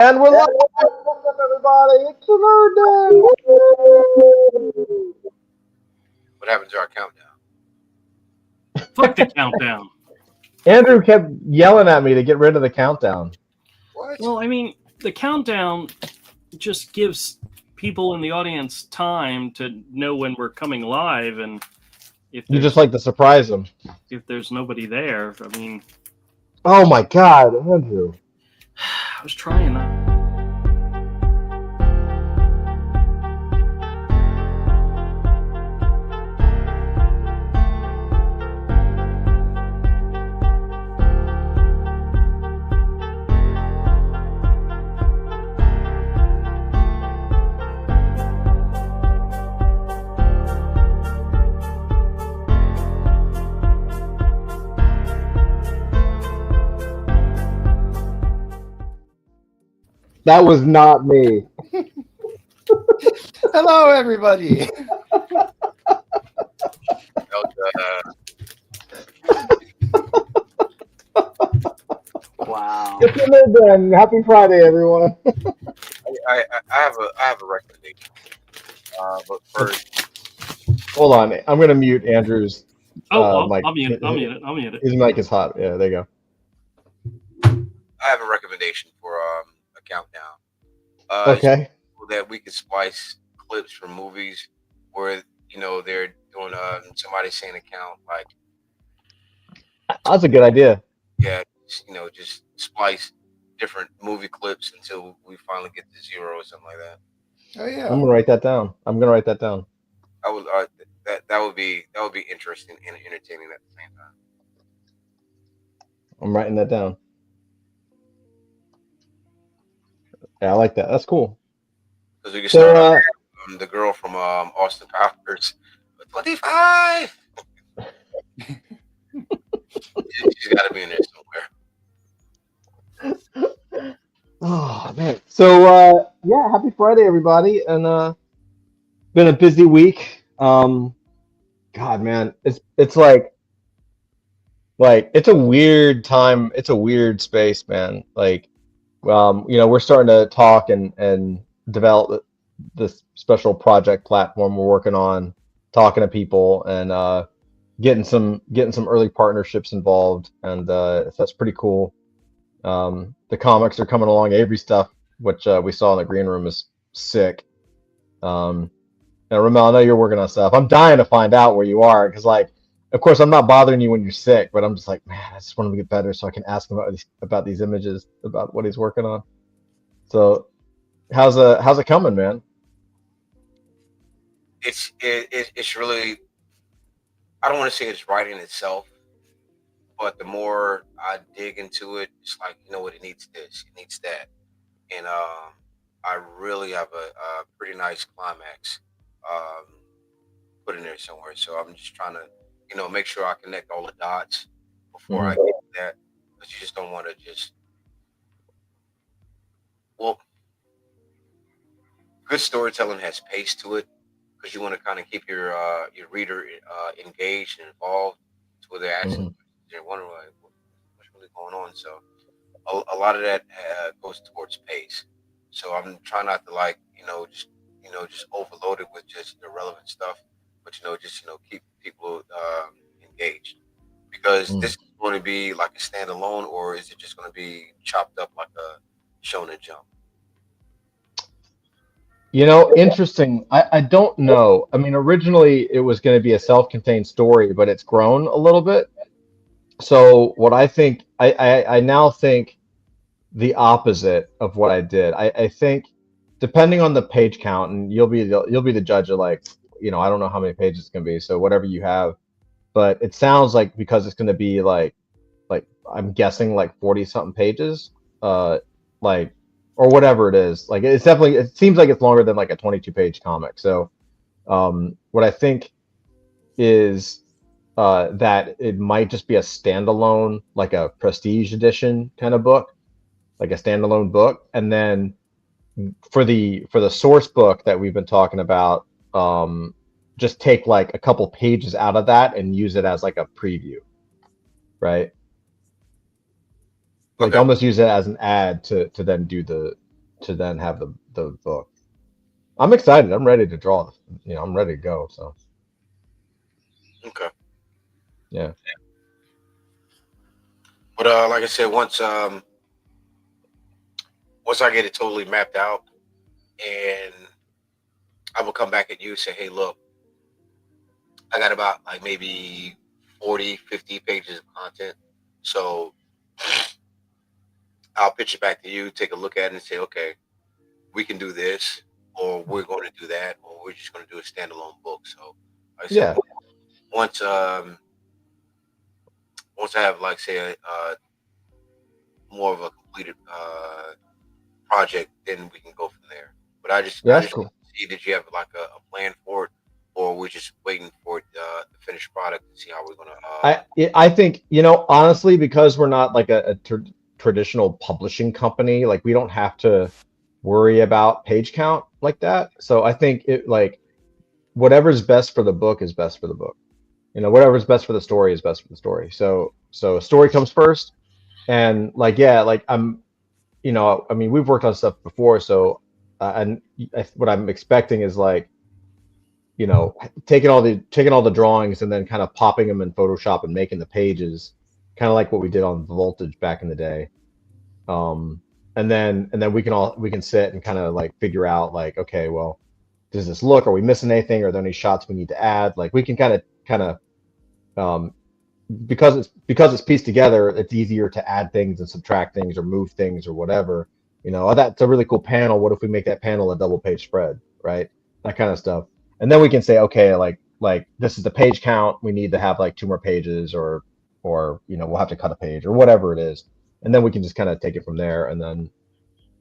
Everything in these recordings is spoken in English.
And we're live. What's up, everybody? It's the Nerd Day. What happened to our countdown? Fuck the countdown. Andrew kept yelling at me to get rid of the countdown. What? Well, I mean, the countdown just gives people in the audience time to know when we're coming live, and if You just like to surprise them. if there's nobody there, I mean, Oh my God, Andrew. I was trying that. That was not me. Hello, everybody. Wow. It's the Nerd Day. Happy Friday, everyone. I have a recommendation. But first, Hold on. I'm going to mute Andrew's mic. I'll mute it. His mic is hot. Yeah, there you go. I have a recommendation for a countdown. Okay. So that we could splice clips from movies where they're doing somebody saying a count like That's a good idea. just splice different movie clips until we finally get to zero or something like that. Oh yeah. I'm going to write that down. I would that would be interesting and entertaining at the same time. I'm writing that down. Yeah, I like that. That's cool. Because we can So, start the girl from Austin Powers, 25. She's got to be in there somewhere. Oh man. So yeah, happy Friday everybody. And been a busy week. God man, it's like it's a weird time. It's a weird space, man. We're starting to talk and develop this special project platform we're working on, talking to people and getting some early partnerships involved, and that's pretty cool. The comics are coming along. Avery stuff, which we saw in the green room, is sick. Now, Ramel, I know you're working on stuff. I'm dying to find out where you are because, of course, I'm not bothering you when you're sick, but I'm just like, man, I just want to get better so I can ask him about these images, about what he's working on. So, how's it coming, man? It's really, I don't want to say it's writing itself, but the more I dig into it, it's like, it needs this, it needs that. And I really have a pretty nice climax put in there somewhere. So I'm just trying to, make sure I connect all the dots before I get to that. Because you just don't want to good storytelling has pace to it, because you want to kind of keep your reader engaged and involved to where they're actually they're wondering what's really going on. So a lot of that goes towards pace. So I'm trying not to just overload it with just irrelevant stuff, but keep people engaged, because this is going to be like a standalone, or is it just going to be chopped up like a Shonen Jump? Interesting. I don't know. I mean, originally it was going to be a self-contained story, but it's grown a little bit. So what I think, I now think the opposite of what I did. I think, depending on the page count, and you'll be the judge of I don't know how many pages it's going to be. So whatever you have, but it sounds like, because it's going to be like I'm guessing 40 something pages, or whatever it is. It seems like it's longer than a 22 page comic. So what I think is that it might just be a standalone, like a prestige edition kind of book, like a standalone book. And then for the source book that we've been talking about, just take a couple pages out of that and use it as a preview, right? Almost use it as an ad to then do the to then have the book. I'm excited. I'm ready to draw. I'm ready to go. So Okay. yeah. But like I said, once I get it totally mapped out, and I'm gonna come back at you and say, hey, look, I got about like maybe 40, 50 pages of content. So I'll pitch it back to you, take a look at it and say, okay, we can do this, or we're going to do that, or we're just going to do a standalone book. So like I said, Yeah. once once I have like say more of a completed project, then we can go from there. But I Yeah, I that's just cool. see that you have like a plan for it, or we're just waiting for it, the finished product to see how we're gonna. I think, honestly, because we're not like a traditional publishing company, like we don't have to worry about page count like that. So I think it like whatever's best for the book is best for the book. Whatever's best for the story is best for the story. So story comes first, and like yeah, like I mean, we've worked on stuff before, so and what I'm expecting is like taking all the drawings and then kind of popping them in Photoshop and making the pages, kind of like what we did on Voltage back in the day. Um, and then we can sit and kind of like figure out like, okay, well, does this look? Are we missing anything? Are there any shots we need to add? Like we can kind of um, because it's pieced together, it's easier to add things and subtract things or move things or whatever. Oh, that's a really cool panel. What if we make that panel a double page spread, right? That kind of stuff. And then we can say, okay, like this is the page count. We need to have like 2 more pages, or we'll have to cut a page or whatever it is. And then we can just kind of take it from there. And then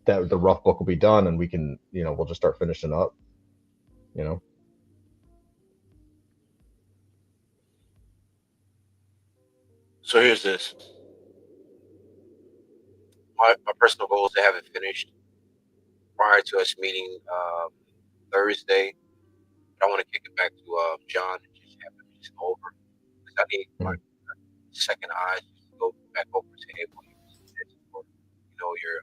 the rough book will be done, and we can we'll just start finishing up. You know. So here's this. My personal goal is to have it finished prior to us meeting Thursday. But I want to kick it back to John and just have him just go over because I need my Mhm. second eyes just to go back over and say, hey, well, you see this, or you're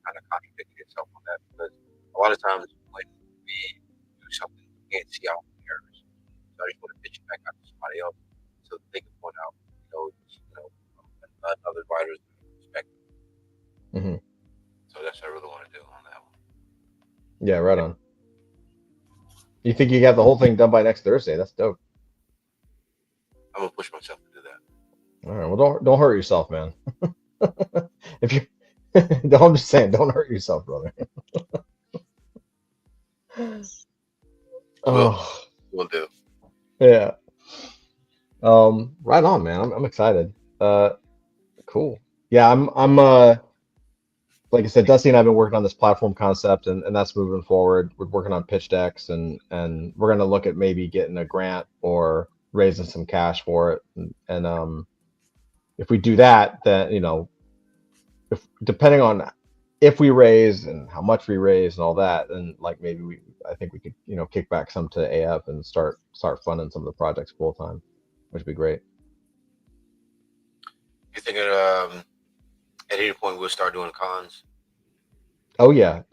kind of contradicting yourself on that because a lot of times when we do something, we can't see our own errors. So I just want to pitch it back out to somebody else so that they can point out, another writer's perspective. Mhm. So that's what I really want to do on that one. Yeah, right on. You think you have the whole thing done by next Thursday? That's dope. I'm gonna push myself to do that. All right. Well, don't hurt yourself, man. If you, no, I'm just saying, don't hurt yourself, brother. Will Oh, will do. yeah. Right on, man. I'm excited. Uh, cool. Yeah, I'm like I said, Dusty and I have been working on this platform concept, and that's moving forward. We're working on pitch decks, and we're gonna look at maybe getting a grant or raising some cash for it. And if we do that, then if depending on if we raise and how much we raise and all that, then like maybe I think we could kick back some to AF and start funding some of the projects full time, which would be great. You think at any point we'll start doing cons? Oh yeah.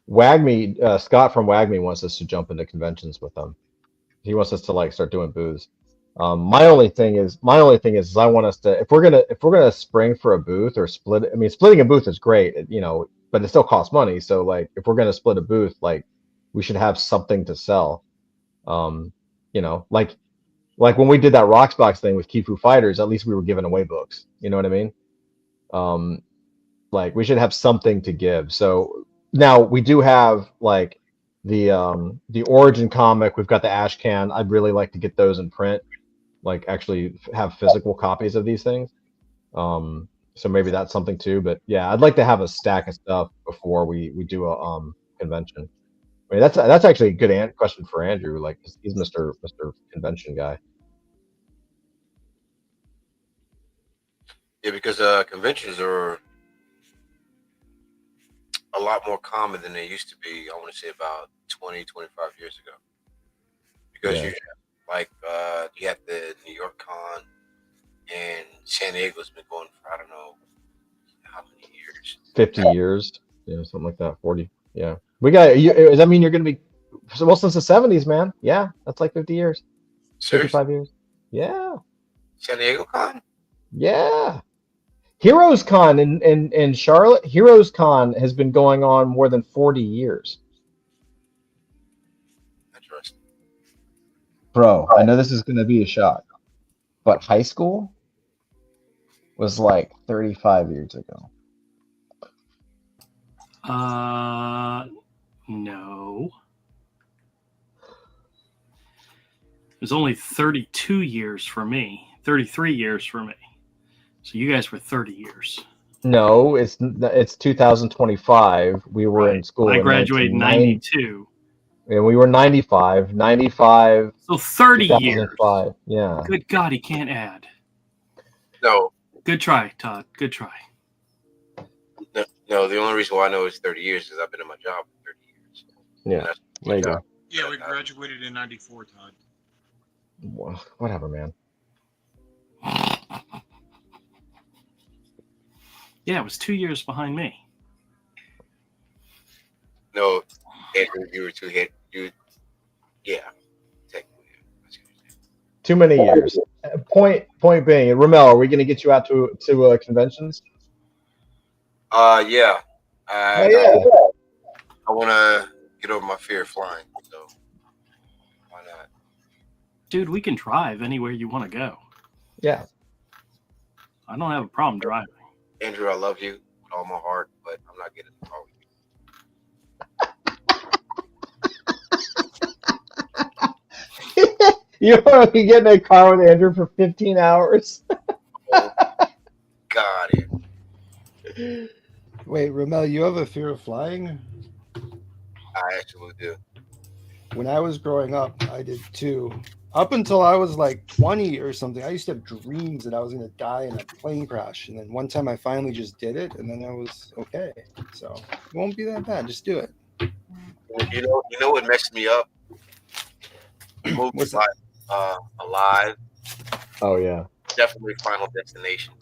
WAGME, Scott from WAGME wants us to jump into conventions with them. He wants us to like start doing booths. My only thing is I want us to if we're gonna spring for a booth or split. I mean, splitting a booth is great, but it still costs money. So like if we're gonna split a booth, like we should have something to sell. Um, like when we did that Roxbox thing with Kung Fighters, at least we were giving away books. You know what I mean? Um, like we should have something to give. So now we do have like the Origin comic. We've got the Ash Can. I'd really like to get those in print, like actually have physical copies of these things. So maybe that's something too. But yeah, I'd like to have a stack of stuff before we do a convention. I mean, that's actually a good question for Andrew. Like 'cause he's Mr. Convention guy. Yeah, because conventions are a lot more common than they used to be. I want to say about 20, 25 years ago. Because Yeah, you have the New York Con and San Diego's been going for I don't know how many years. 50 years. Yeah, something like that. 40. Yeah. We got. Does that mean you're going to be? Well, since the 70s, man. Yeah, that's like 50 years, Seriously? 55 years. Yeah, San Diego Con? yeah. Heroes Con in Charlotte. Heroes Con has been going on more than 40 years. Interesting. Bro, I know this is going to be a shock, but high school was like 35 years ago. No. It was only 32 years for me, 33 years for me. So you guys were 30 years. No, it's 2025. We were in school I in graduated in 92. and we were 95. So 30 years. 2005. Yeah. Good God, he can't add. No, Good try, Todd. Good try. no. The only reason why I know it's 30 years is I've been in my job for 30 years. Yeah. And that's There you my go. job. Yeah, we graduated in '94, Todd. Well, whatever, man. Yeah, it was 2 years behind me. No, Andrew, you were too hit. Yeah, technically. I see what you're saying. Too many years. Point being, Ramel, are we going to get you out to conventions? Yeah. Oh, yeah. I want to get over my fear of flying. So why not? Dude, we can drive anywhere you want to go. Yeah. I don't have a problem driving. Andrew, I love you with all my heart, but I'm not getting in the car with you. You want to get in a car with Andrew for 15 hours? Oh, God, Andrew. Wait, Ramel, you have a fear of flying? I actually do. When I was growing up, I did too. Up until I was like 20 or something, I used to have dreams that I was going to die in a plane crash. And then one time I finally just did it, and then I was okay. So it won't be that bad. Just do it. You know what messed me up? Movies What's like Alive, Oh, yeah. definitely Final Destination.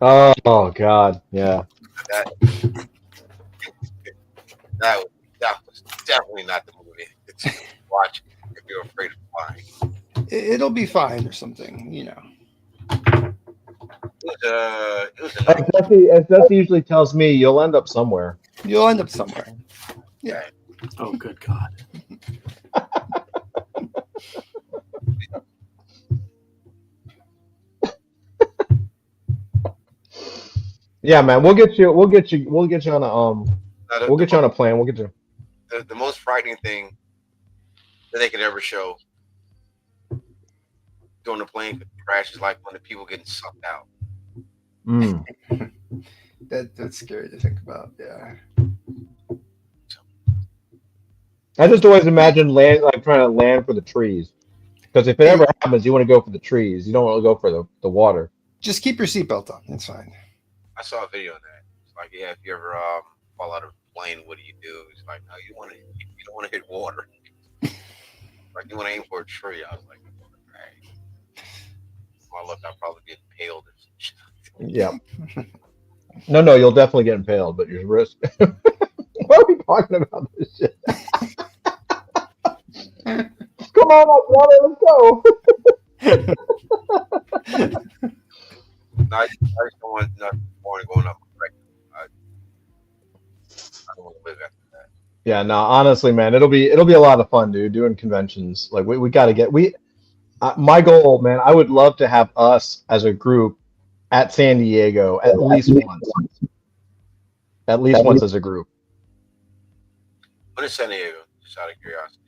Oh, God. Yeah. That was definitely not the movie to watch if you're afraid of flying. It'll be fine or something, you know. It was a As Dusty usually tells me, you'll end up somewhere. You'll end up somewhere. Yeah. Oh, good God. Yeah, man. We'll get you on a We'll get you on a plan. We'll get you. the most frightening thing that they could ever show during the plane crash is like when the people getting sucked out. Mm. That's scary to think about. Yeah. I just always imagine trying to land for the trees, because if it ever happens, you want to go for the trees. You don't want to go for the water. Just keep your seatbelt on. It's fine. I saw a video on that. It's like, yeah, if you ever fall out of a plane, what do you do? It's like, no, you don't want to hit water. Like you want to aim for a tree. I was like, hey. Well, look, I'll probably get impaled or some shit. Yeah. No, you'll definitely get impaled, but your risk. Why are we talking about this shit? Come on, water, let's go. No, I just don't want nothing foreign going up. I don't want to live after that. Yeah, no, honestly, man, it'll be a lot of fun, dude. Doing conventions, like we got to get my goal, man. I would love to have us as a group at San Diego at least once. At least once as a group. When is San Diego? Just out of curiosity.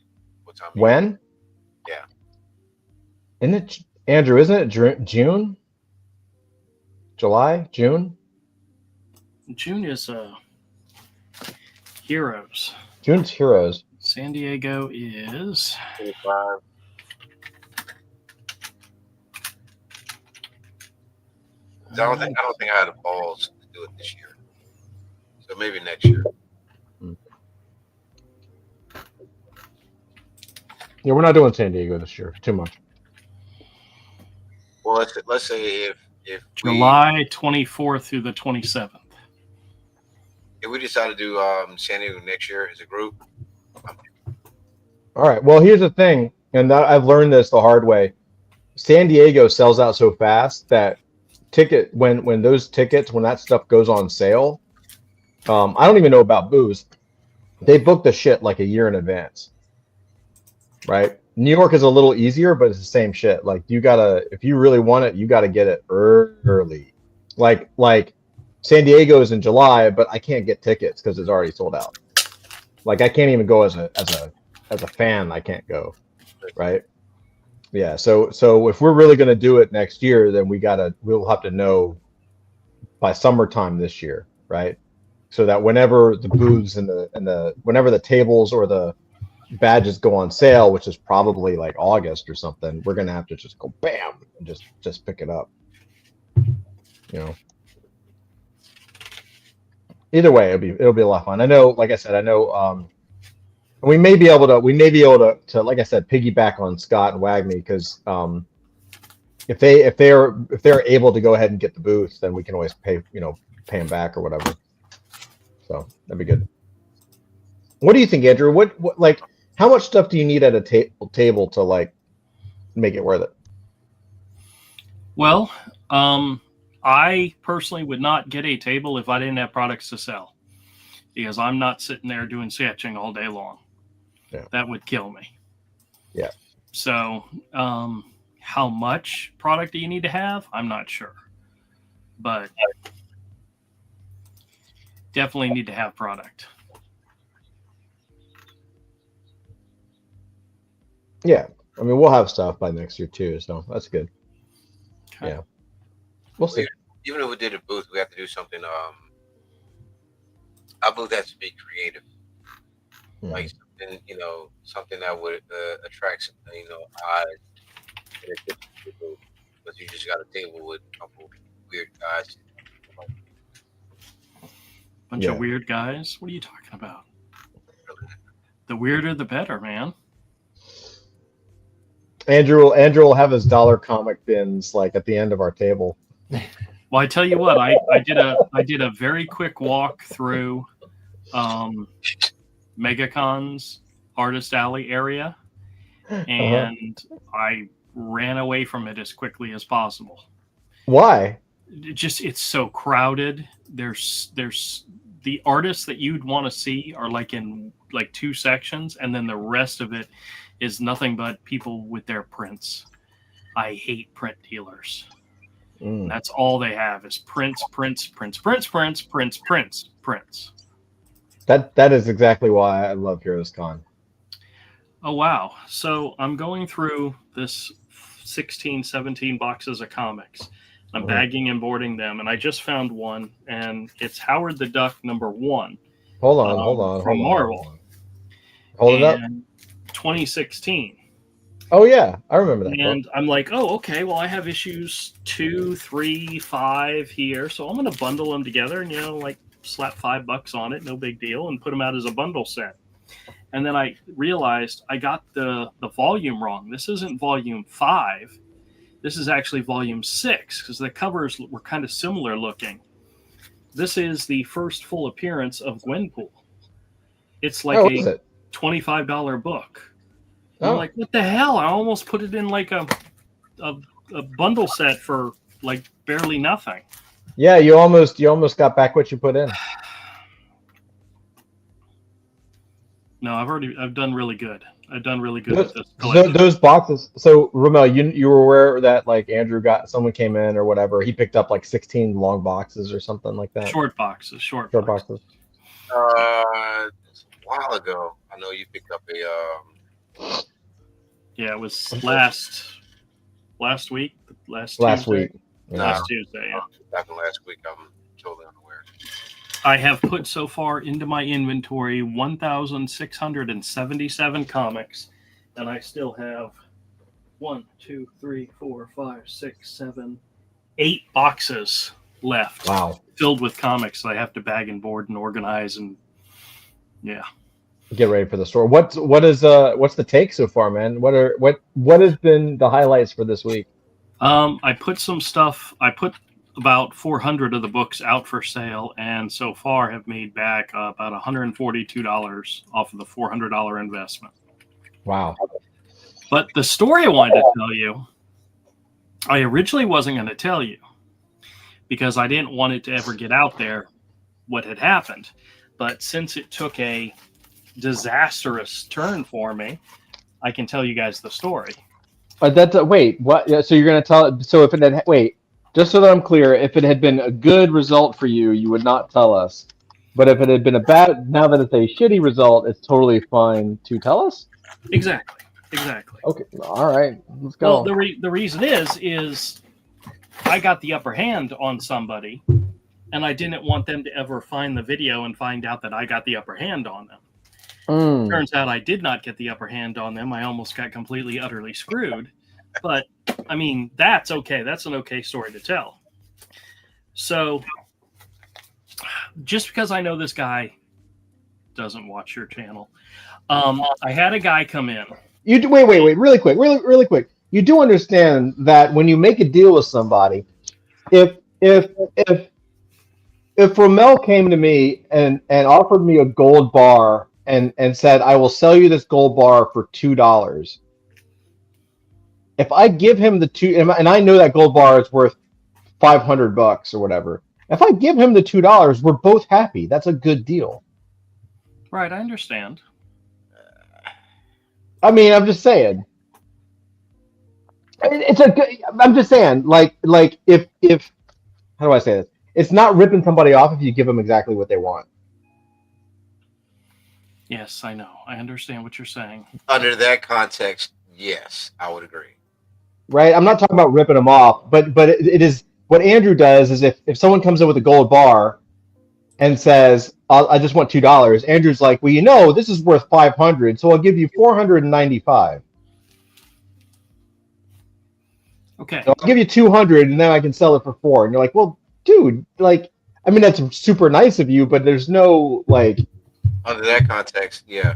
What time? When? Yeah. Isn't it, Andrew? Isn't it June? July? June? June is Heroes. June's Heroes. San Diego is 25. I don't think I had the balls to do it this year. So maybe next year. Yeah, we're not doing San Diego this year. Too much. Well, let's say if July 24th through the 27th. If we decide to do San Diego next year as a group, All right. Well, here's the thing, and I've learned this the hard way. San Diego sells out so fast that when that stuff goes on sale, I don't even know about booze. They book the shit like a year in advance, right? New York is a little easier, but it's the same shit. Like if you really want it, you gotta get it early. Like San Diego is in July, but I can't get tickets because it's already sold out. Like I can't even go as a fan. I can't go, right? Yeah. So if we're really gonna do it next year, then we'll have to know by summertime this year, right? So that whenever the booths and whenever the tables or the badges go on sale, which is probably like August or something, we're gonna have to just go bam and just pick it up. You know. Either way, it'll be a lot of fun. I know, like I said, we may be able to like I said, piggyback on Scott and WAGMI because if they're able to go ahead and get the booth, then we can always pay them back or whatever. So that'd be good. What do you think, Andrew? What like how much stuff do you need at a table to like make it worth it? Well, I personally would not get a table if I didn't have products to sell, because I'm not sitting there doing sketching all day long. Yeah. That would kill me. Yeah. So, how much product do you need to have? I'm not sure, but definitely need to have product. Yeah. I mean, we'll have stuff by next year too, so that's good. Okay. Yeah. We'll see. even if we did a booth, we have to do something. Our booth has to be creative, like something, something that would attract, eyes. Because you just got a table with a couple weird guys. Bunch of weird guys. What are you talking about? The weirder, the better, man. Andrew will have his dollar comic bins like at the end of our table. Well, I tell you what, I did a very quick walk through MegaCon's Artist Alley area, and I ran away from it as quickly as possible. Why? It's so crowded. There's the artists that you'd want to see are like in like two sections, and then the rest of it is nothing but people with their prints. I hate print dealers. That's all they have is prints. That is exactly why I love Heroes Con. Oh, wow. So I'm going through this 16, 17 boxes of comics. I'm bagging and boarding them, and I just found one, and it's Howard the Duck #1. Hold on. From Marvel. Hold it up. 2016. Oh, yeah. I remember that. And I'm like, oh, okay, well, I have issues 2, 3, 5 here, so I'm going to bundle them together and, slap $5 on it, no big deal, and put them out as a bundle set. And then I realized I got the volume wrong. This isn't volume 5. This is actually volume 6, because the covers were kind of similar looking. This is the first full appearance of Gwenpool. It's like a $25 book. I'm like, what the hell? I almost put it in like a bundle set for like barely nothing. Yeah, you almost got back what you put in. No, I've done really good. I've done really good with this collection. Those boxes. So Ramel, you were aware that like Andrew someone came in or whatever. He picked up like 16 long boxes or something like that. Short boxes. Short boxes. A while ago, I know you picked up a. Yeah, it was last week. Last week. Last Tuesday. Yeah. Back in last week, I'm totally unaware. I have put so far into my inventory 1,677 comics, and I still have 1, 2, 3, 4, 5, 6, 7, 8 boxes left. Wow. Filled with comics that I have to bag and board and organize, and get ready for the store. What's the take so far, man? What has been the highlights for this week? I put some stuff. I put about 400 of the books out for sale, and so far have made back about $142 off of the $400 investment. Wow. But the story I wanted to tell you, I originally wasn't going to tell you because I didn't want it to ever get out there what had happened. But since it took a disastrous turn for me, I can tell you guys the story. But that's wait, what? Yeah, so you're going to tell it. So if it had, wait, just so that I'm clear, if it had been a good result for you, you would not tell us. But if it had been a bad, now that it's a shitty result, it's totally fine to tell us. Exactly. Okay, all right, let's go. Well, the reason is I got the upper hand on somebody, and I didn't want them to ever find the video and find out that I got the upper hand on them. Turns out I did not get the upper hand on them. I almost got completely, utterly screwed. But, I mean, that's okay. That's an okay story to tell. So, just because I know this guy doesn't watch your channel, I had a guy come in. You do, wait, really quick. You do understand that when you make a deal with somebody, if Rommel came to me and offered me a gold bar and said, I will sell you this gold bar for $2. If I give him the two, and I know that gold bar is worth $500 or whatever, if I give him the $2, we're both happy. That's a good deal. Right, I understand. I mean, I'm just saying. It's a good. I'm just saying, like if how do I say this? It's not ripping somebody off if you give them exactly what they want. Yes, I know. I understand what you're saying. Under that context, yes, I would agree. Right? I'm not talking about ripping them off, but it is what Andrew does is if someone comes in with a gold bar and says, I just want $2, Andrew's like, well, you know, this is worth $500, so I'll give you $495. Okay. So I'll give you $200 and then I can sell it for $4. And you're like, well, dude, like, I mean, that's super nice of you, but there's no like. Under that context, yeah.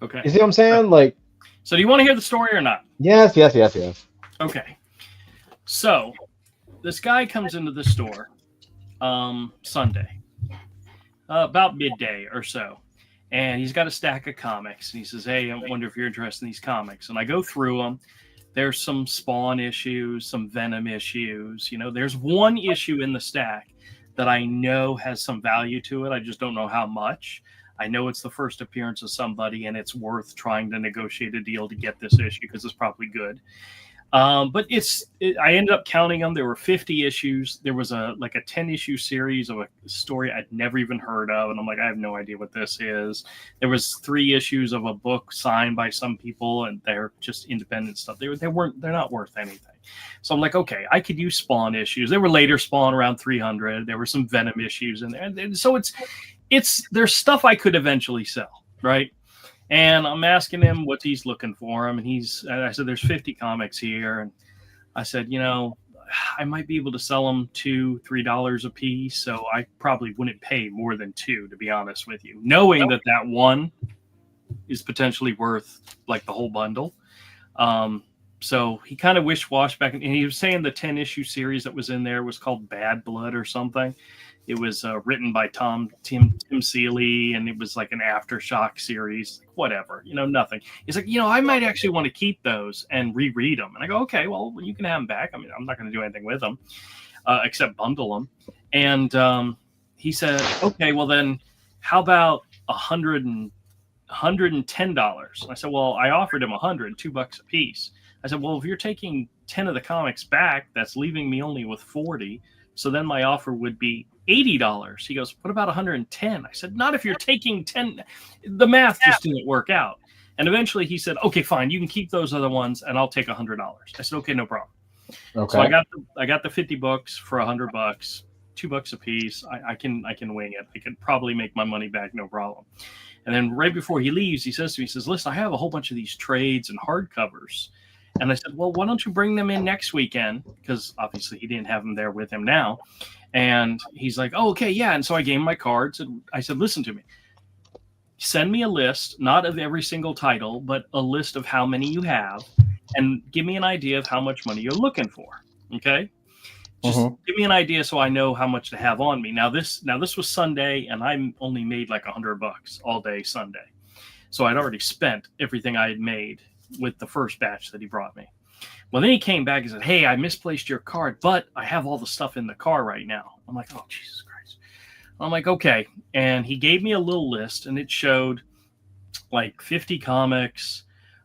Okay. You see what I'm saying? Like. So do you want to hear the story or not? Yes. Okay. So this guy comes into the store Sunday, about midday or so. And he's got a stack of comics. And he says, hey, I wonder if you're interested in these comics. And I go through them. There's some Spawn issues, some Venom issues. You know, there's one issue in the stack that I know has some value to it. I just don't know how much. I know it's the first appearance of somebody, and it's worth trying to negotiate a deal to get this issue because it's probably good. But I ended up counting them. There were 50 issues. There was a 10-issue series of a story I'd never even heard of. And I'm like, I have no idea what this is. There was 3 issues of a book signed by some people, and they're just independent stuff. They're not worth anything. So I'm like, okay, I could use Spawn issues. There were later Spawn around 300. There were some Venom issues in there. And so there's stuff I could eventually sell, right? And I'm asking him what he's looking for him. And I said, there's 50 comics here. And I said, you know, I might be able to sell them $2-3 a piece. So I probably wouldn't pay more than $2, to be honest with you, knowing that one is potentially worth like the whole bundle. So he kind of wish-washed back. And he was saying the 10-issue series that was in there was called Bad Blood or something. It was written by Tim Seeley, and it was like an Aftershock series, whatever, you know, nothing. He's like, you know, I might actually want to keep those and reread them. And I go, okay, well, you can have them back. I mean, I'm not going to do anything with them except bundle them. And he said, okay, well then how about $110? I said, well, I offered him $100, $2 a piece. I said, well, if you're taking 10 of the comics back, that's leaving me only with 40. So then my offer would be $80. He goes, what about 110? I said, not if you're taking 10. The math just didn't work out. And eventually he said, okay, fine. You can keep those other ones and I'll take $100. I said, okay, no problem. Okay. So I got the 50 books for $100, $2 a piece. I can wing it. I can probably make my money back. No problem. And then right before he leaves, he says to me, he says, listen, I have a whole bunch of these trades and hardcovers. And I said, well, why don't you bring them in next weekend? Because obviously he didn't have them there with him now. And he's like, oh, okay, yeah. And so I gave him my cards. And I said, listen to me. Send me a list, not of every single title, but a list of how many you have. And give me an idea of how much money you're looking for. Okay? Just Mhm. give me an idea so I know how much to have on me. Now this was Sunday, and I only made like $100 all day Sunday, so I'd already spent everything I had made with the first batch that he brought me. Well, then he came back and said, "Hey, I misplaced your card, but I have all the stuff in the car right now." I'm like, "Oh, Jesus Christ." I'm like, "Okay." And he gave me a little list, and it showed like 50 comics,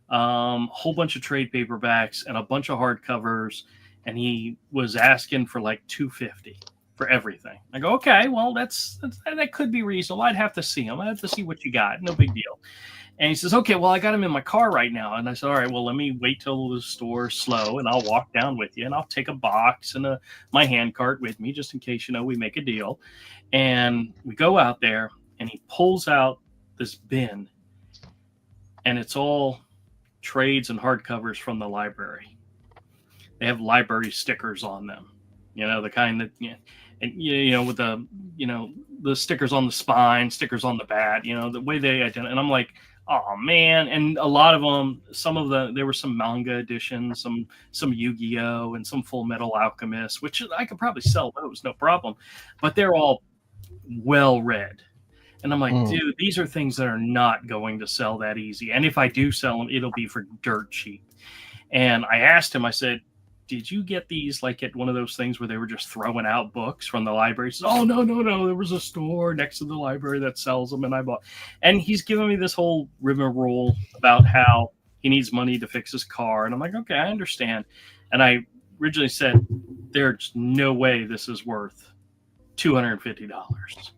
whole bunch of trade paperbacks, and a bunch of hardcovers. And he was asking for like $250 for everything. I go, "Okay, well, that could be reasonable. I'd have to see him. I'd have to see what you got. No big deal." And he says, "Okay, well, I got him in my car right now." And I said, "All right, well, let me wait till the store's slow, and I'll walk down with you, and I'll take a box and my hand cart with me, just in case, we make a deal." And we go out there, and he pulls out this bin, and it's all trades and hardcovers from the library. They have library stickers on them, the kind that, and with the stickers on the spine, stickers on the bat, the way they identify. And I'm like, "Oh man!" And a lot of them, there were some manga editions, some Yu-Gi-Oh, and some Full Metal Alchemist, which I could probably sell those, no problem. But they're all well read. And I'm like, dude, these are things that are not going to sell that easy. And if I do sell them, it'll be for dirt cheap. And I asked him, I said, "Did you get these like at one of those things where they were just throwing out books from the library?" He said, "Oh, no. There was a store next to the library that sells them, and I bought." And he's giving me this whole rigmarole about how he needs money to fix his car. And I'm like, "Okay, I understand." And I originally said, "There's no way this is worth $250.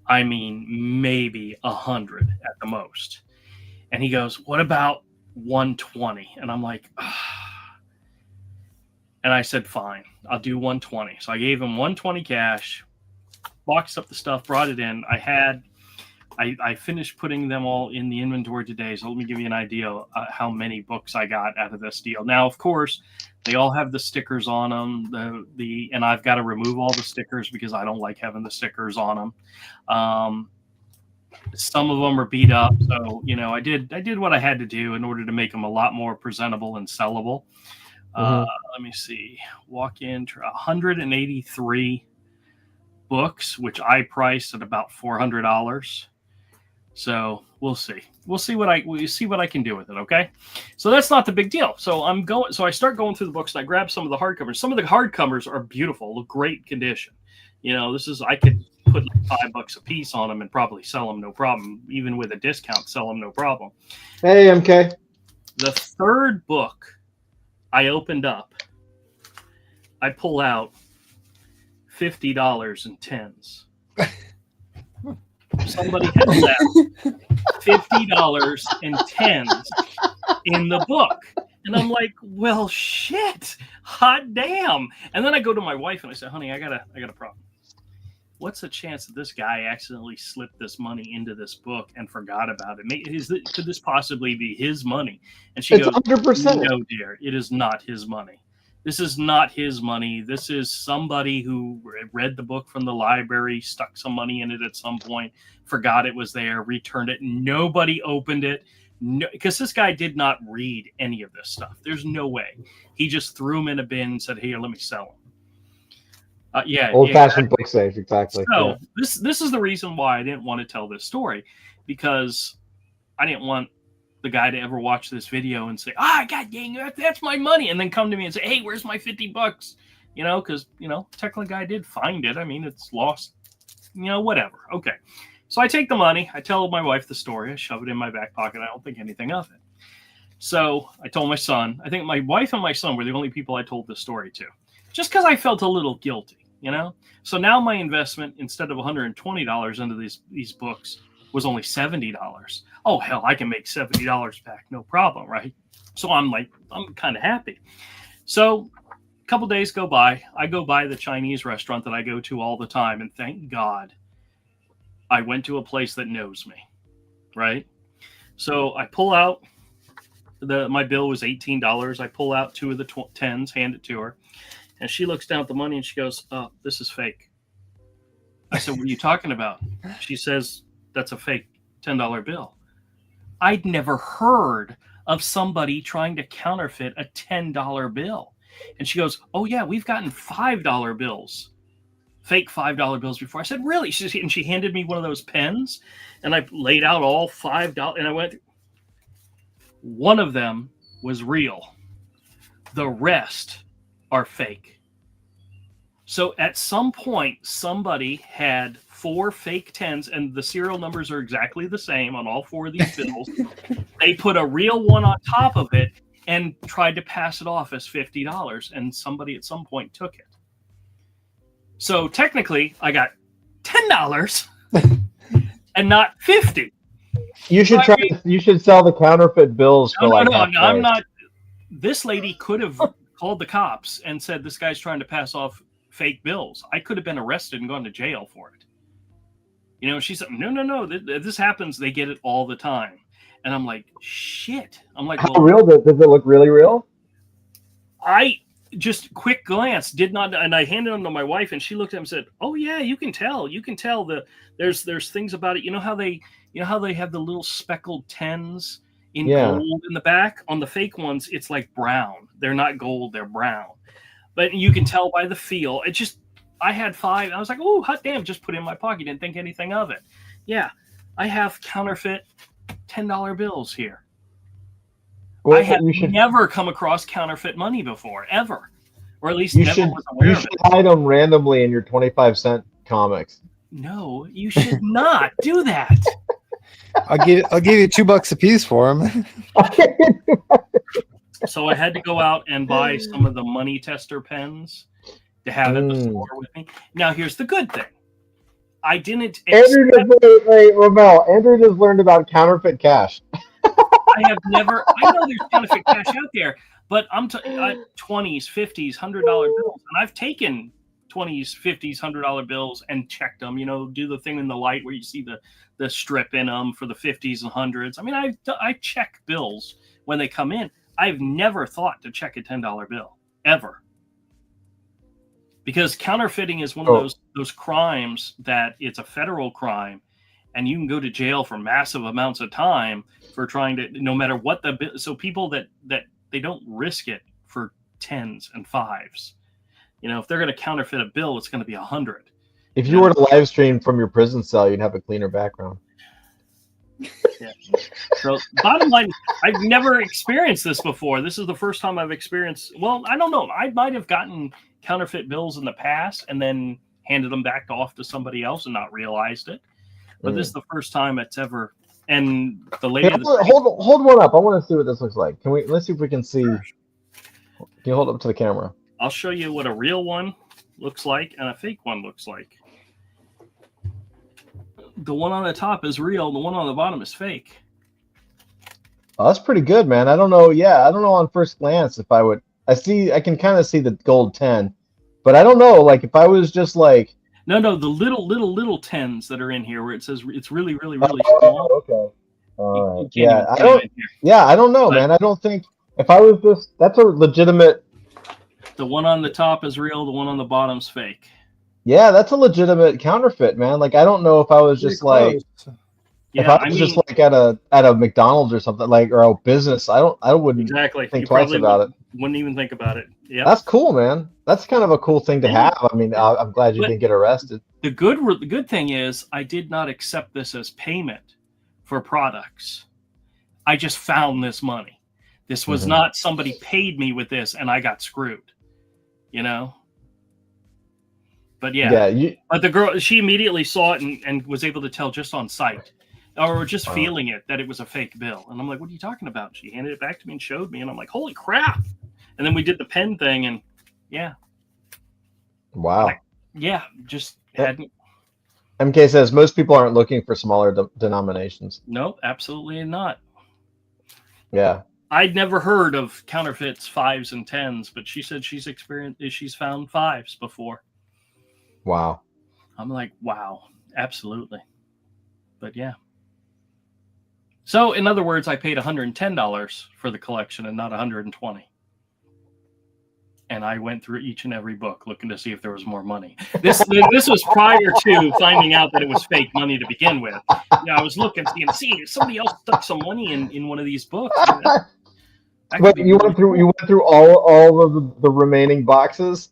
I mean, maybe 100 at the most." And he goes, "What about 120?" And I'm like, And I said, "Fine, I'll do 120. So I gave him 120 cash, boxed up the stuff, brought it in. I finished putting them all in the inventory today. So let me give you an idea how many books I got out of this deal. Now, of course, they all have the stickers on them. And I've got to remove all the stickers because I don't like having the stickers on them. Some of them are beat up. So, I did what I had to do in order to make them a lot more presentable and sellable. Let me see. Walk in 183 books, which I priced at about $400. So we'll see. We'll see what I can do with it. Okay. So that's not the big deal. So I start going through the books, and I grab some of the hardcovers. Some of the hardcovers are beautiful, look great condition. I could put like $5 a piece on them and probably sell them no problem. Even with a discount, sell them no problem. Hey, MK. The third book I opened up, I pull out $50 in tens. Somebody had left $50 in tens in the book. And I'm like, "Well, shit, hot damn." And then I go to my wife and I say, "Honey, I got a problem. What's the chance that this guy accidentally slipped this money into this book and forgot about it? Could this possibly be his money?" And she It's goes, 100%. "No, dear, it is not his money. This is not his money. This is somebody who read the book from the library, stuck some money in it at some point, forgot it was there, returned it. Nobody opened it." No, because this guy did not read any of this stuff. There's no way. He just threw them in a bin and said, "Here, let me sell them." Old-fashioned book safe, exactly. So Yeah. this is the reason why I didn't want to tell this story, because I didn't want the guy to ever watch this video and say, "God dang, that's my money," and then come to me and say, "Hey, where's my $50?" Because technically, the guy did find it. I mean, it's lost. Whatever. Okay. So I take the money. I tell my wife the story. I shove it in my back pocket. I don't think anything of it. So I told my son. I think my wife and my son were the only people I told this story to, just because I felt a little guilty. So now my investment, instead of $120 into these books, was only $70. Oh, hell, I can make $70 back, no problem, right? So I'm kind of happy. So a couple days go by. I go by the Chinese restaurant that I go to all the time, and thank God I went to a place that knows me, right? So I pull out my bill was $18. I pull out two of the tens, hand it to her. And she looks down at the money and she goes, "Oh, this is fake." I said, "What are you talking about?" She says, "That's a fake $10 bill." I'd never heard of somebody trying to counterfeit a $10 bill. And she goes, "Oh yeah, we've gotten $5 bills, fake $5 bills before." I said, "Really?" And she handed me one of those pens, and I laid out all $5, and I went, one of them was real. The rest are fake. So at some point, somebody had 4 fake 10s, and the serial numbers are exactly the same on all 4 of these bills. They put a real one on top of it and tried to pass it off as $50, and somebody at some point took it. So technically, I got $10 and not $50. You should try. You should sell the counterfeit bills for No, half I'm price. not. This lady could have called the cops and said, "This guy's trying to pass off fake bills." I could have been arrested and gone to jail for it. You know, she said, no, this happens. They get it all the time. And I'm like, shit. I'm like, How real does it look? Really real? I just quick glance did not, and I handed them to my wife, and she looked at him and said, "Oh yeah, you can tell. You can tell there's things about it. You know how they have the little speckled 10s in gold in the back? On the fake ones, it's like brown. They're not gold, they're brown. But you can tell by the feel. It just, I had 5. I was like, oh, hot damn, just put it in my pocket. Didn't think anything of it. Yeah, I have counterfeit $10 bills here. Well, I have never come across counterfeit money before, ever. Or at least never was aware of it. You should hide them randomly in your 25-cent comics. No, you should not do that. I'll give you $2 a piece for them. So I had to go out and buy some of the money tester pens to have at the store with me. Now, here's the good thing. I didn't Andrew Ramel. Andrew just learned about counterfeit cash. I have never. I know there's counterfeit cash out there, but I'm 20s, 50s, $100 bills, and I've taken 20s, 50s, $100 bills and checked them. You know, do the thing in the light where you see the strip in them for the 50s and 100s. I mean, I check bills when they come in. I've never thought to check a $10 bill ever, because counterfeiting is one of those crimes that it's a federal crime, and you can go to jail for massive amounts of time for trying to, no matter what so people that they don't risk it for 10s and 5s. You know, if they're going to counterfeit a bill, it's going to be 100. If you were to live stream from your prison cell, you'd have a cleaner background. Yeah. So bottom line, I've never experienced this before. This is the first time I've experienced, well, I don't know. I might have gotten counterfeit bills in the past and then handed them back off to somebody else and not realized it. But this is the first time it's ever. And the lady, hold one up. I want to see what this looks like. Let's see if we can see. Can you hold up to the camera? I'll show you what a real one looks like and a fake one looks like. The one on the top is real. The one on the bottom is fake. Oh, that's pretty good, man. I don't know. Yeah, I don't know on first glance if I would. I can kind of see the gold 10, but I don't know. Like if I was just like. No, the little 10s that are in here where it says it's really, really, really small. Okay. All right. Yeah, I don't know, man. I don't think if I was just, that's a legitimate. The one on the top is real. The one on the bottom's fake. Yeah, that's a legitimate counterfeit, man. Like I don't know if I was just like, if I was just like at a McDonald's or something, like, or a business, I wouldn't think twice about it. Wouldn't even think about it. Yeah, that's cool, man. That's kind of a cool thing to have. I mean, I'm glad you didn't get arrested. The good thing is I did not accept this as payment for products. I just found this money. This was not somebody paid me with this and I got screwed. You know. But but the girl, she immediately saw it and was able to tell just on sight, or just feeling it, that it was a fake bill. And I'm like, "What are you talking about?" She handed it back to me and showed me, and I'm like, "Holy crap!" And then we did the pen thing, and wow, just hadn't. MK says most people aren't looking for smaller denominations. Nope, absolutely not. Yeah. I'd never heard of counterfeits 5s and 10s, but she said she's found 5s before. Wow. I'm like, wow, absolutely. But yeah. So in other words, I paid $110 for the collection and not $120. And I went through each and every book looking to see if there was more money. This was prior to finding out that it was fake money to begin with. I was looking, see if somebody else stuck some money in one of these books. That But could be you really went through cool. you went through all of the remaining boxes.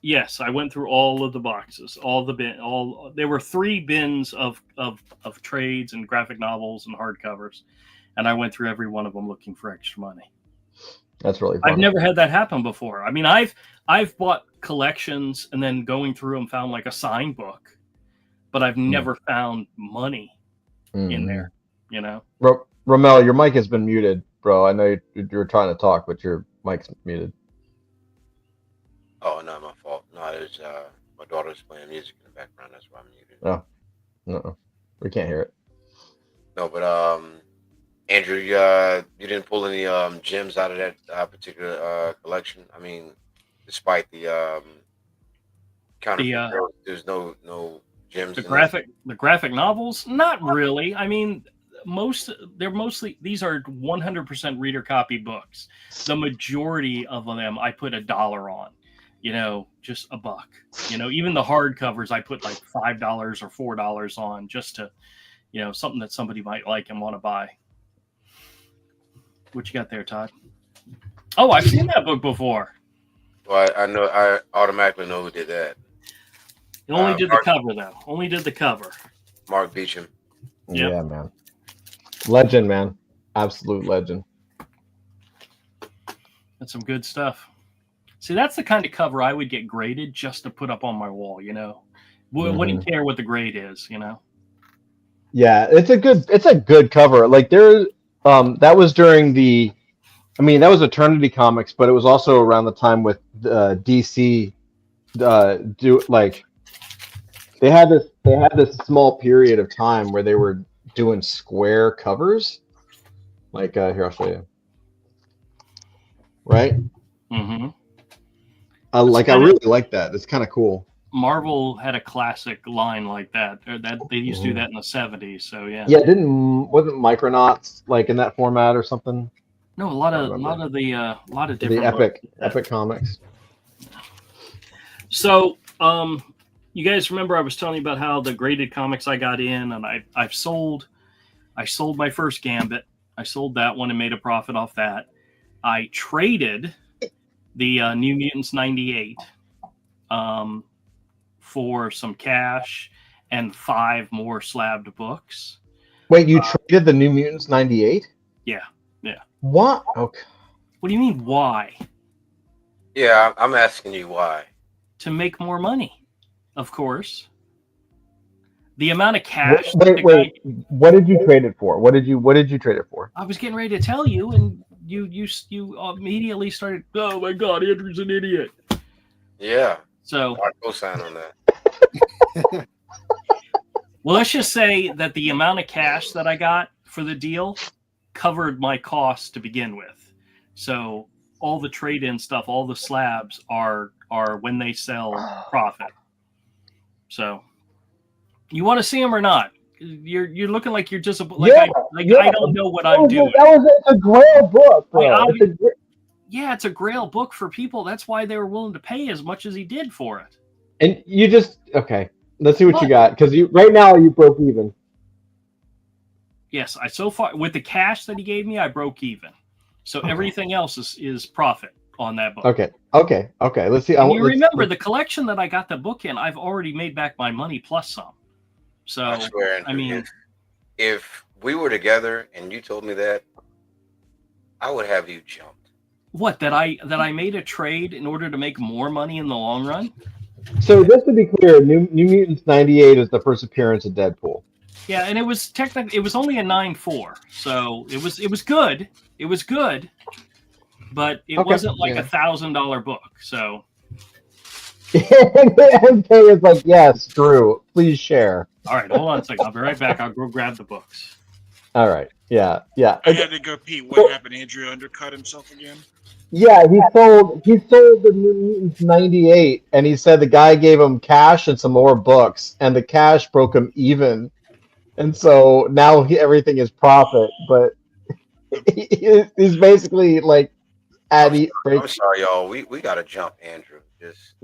Yes, I went through all of the boxes, all the bin, all. There were 3 bins of trades and graphic novels and hardcovers, and I went through every one of them looking for extra money. That's really I've funny. never had that happen before. I mean, I've bought collections and then going through them found like a signed book, but I've never found money in there. You know. Ramel, your mic has been muted, bro. I know you're trying to talk, but your mic's muted. Oh, not my fault. No, it's my daughter's playing music in the background. That's why I'm muted. Oh, no, we can't hear it. No, but Andrew, you didn't pull any gems out of that particular collection. I mean, despite the counterfeit, there's no gems. The in graphic novels, not really. I mean, they're mostly these are 100% reader copy books. The majority of them I put $1 on. You know, just $1. You know, even the hardcovers I put like $5 or $4 on just to, you know, something that somebody might like and want to buy. What you got there, Todd? Oh, I've seen that book before. Well, I know. I automatically know who did that. It only did the cover though. Only did the cover. Mark Beecham. Yep. Yeah, man. Legend, man. Absolute legend. That's some good stuff. See, that's the kind of cover I would get graded just to put up on my wall, you know. Wouldn't care what the grade is, you know. Yeah, it's a good cover. Like there, that was during the, I mean, that was Eternity Comics, but it was also around the time with DC. They had this small period of time where they were doing square covers. Like here, I'll show you. Right. Mm-hmm. I really like that. It's kind of cool. Marvel had a classic line like that. Or that they used to do that in the 70s. So yeah. Yeah, wasn't Micronauts like in that format or something? No, a lot of different the Epic Comics. So, you guys remember I was telling you about how the graded comics I got in, and I sold my first Gambit. I sold that one and made a profit off that. I traded the New Mutants 98 for some cash and 5 more slabbed books. Wait, you traded the New Mutants 98? Yeah. What? Okay. What do you mean, why? Yeah, I'm asking you why. To make more money, of course. The amount of cash. Wait. What did you trade it for? What did you trade it for? I was getting ready to tell you, and you immediately started. Oh my God, Andrew's an idiot. Yeah. So I'll co-sign on that. Well, let's just say that the amount of cash that I got for the deal covered my costs to begin with. So all the trade-in stuff, all the slabs are when they sell profit. So you want to see them or not? You're looking like you're just I don't know what I'm doing. It's a Grail book, bro. It's a Grail book for people. That's why they were willing to pay as much as he did for it. And you just okay. Let's see what you got, because right now you broke even. Yes, so far with the cash that he gave me, I broke even. So everything else is profit on that book. Okay. Let's see. Remember the collection that I got the book in, I've already made back my money plus some. So I swear, I mean, if we were together and you told me that, I would have you jumped. What, that I made a trade in order to make more money in the long run? So just to be clear, New Mutants 98 is the first appearance of Deadpool. Yeah, and it was technically, it was only a 9.4, so it was good. It was good, but it wasn't like $1,000 book. So MK is like, yes, Drew, please share. All right, hold on a second. I'll be right back. I'll go grab the books. All right, yeah. I had to go pee. What happened? Andrew undercut himself again? Yeah, he sold the New Mutants 98, and he said the guy gave him cash and some more books, and the cash broke him even. And so now everything is profit, but he's basically like I'm sorry, y'all. We got to jump, Andrew. This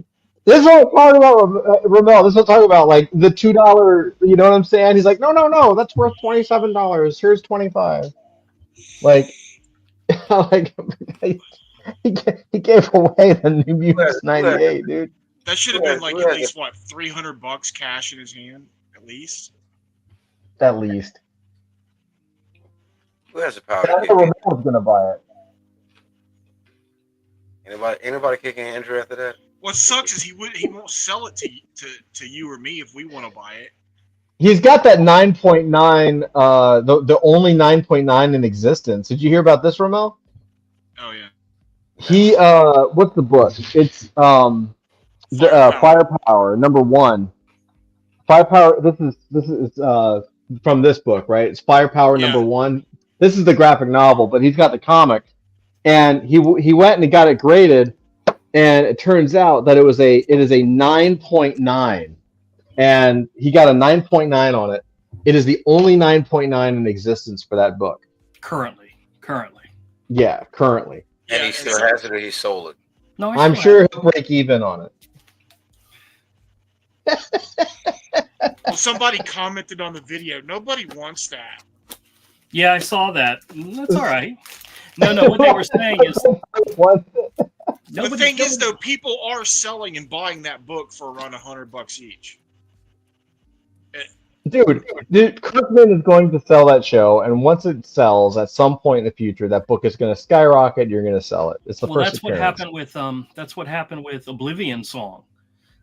is what I'm talking about, Ramel. This is what I'm talking about, like the $2. You know what I'm saying? He's like, no, that's worth $27. Here's $25. Like, Like he gave away the New Mutants '98, dude. That should have Yeah, been like yeah. at least what, $300 cash in his hand, at least. At least. Who has the power to That's kick what in? Ramon's gonna buy it. Anybody kicking Andrew after that? What sucks is he won't sell it to you or me if we want to buy it. He's got that 9.9, the only 9.9 in existence. Did you hear about this, Ramel? Oh yeah. He what's the book? It's Firepower #1. Firepower. This is from this book, right? It's Firepower Yeah. #1. This is the graphic novel, but he's got the comic, and he went and he got it graded, and it turns out that it is a 9.9, and he got a 9.9 on it. It is the only 9.9 in existence for that book. Currently. Yeah, currently. And he still has it, or he sold it. No, I'm sure he'll break even on it. Well, somebody commented on the video. Nobody wants that. Yeah, I saw that. That's all right. No. What they were saying is What? The thing is, though, people are selling and buying that book for around $100 each. Dude, Kirkman is going to sell that show, and once it sells, at some point in the future, that book is going to skyrocket. You're going to sell it. It's the first that's what appearance. happened with Oblivion Song.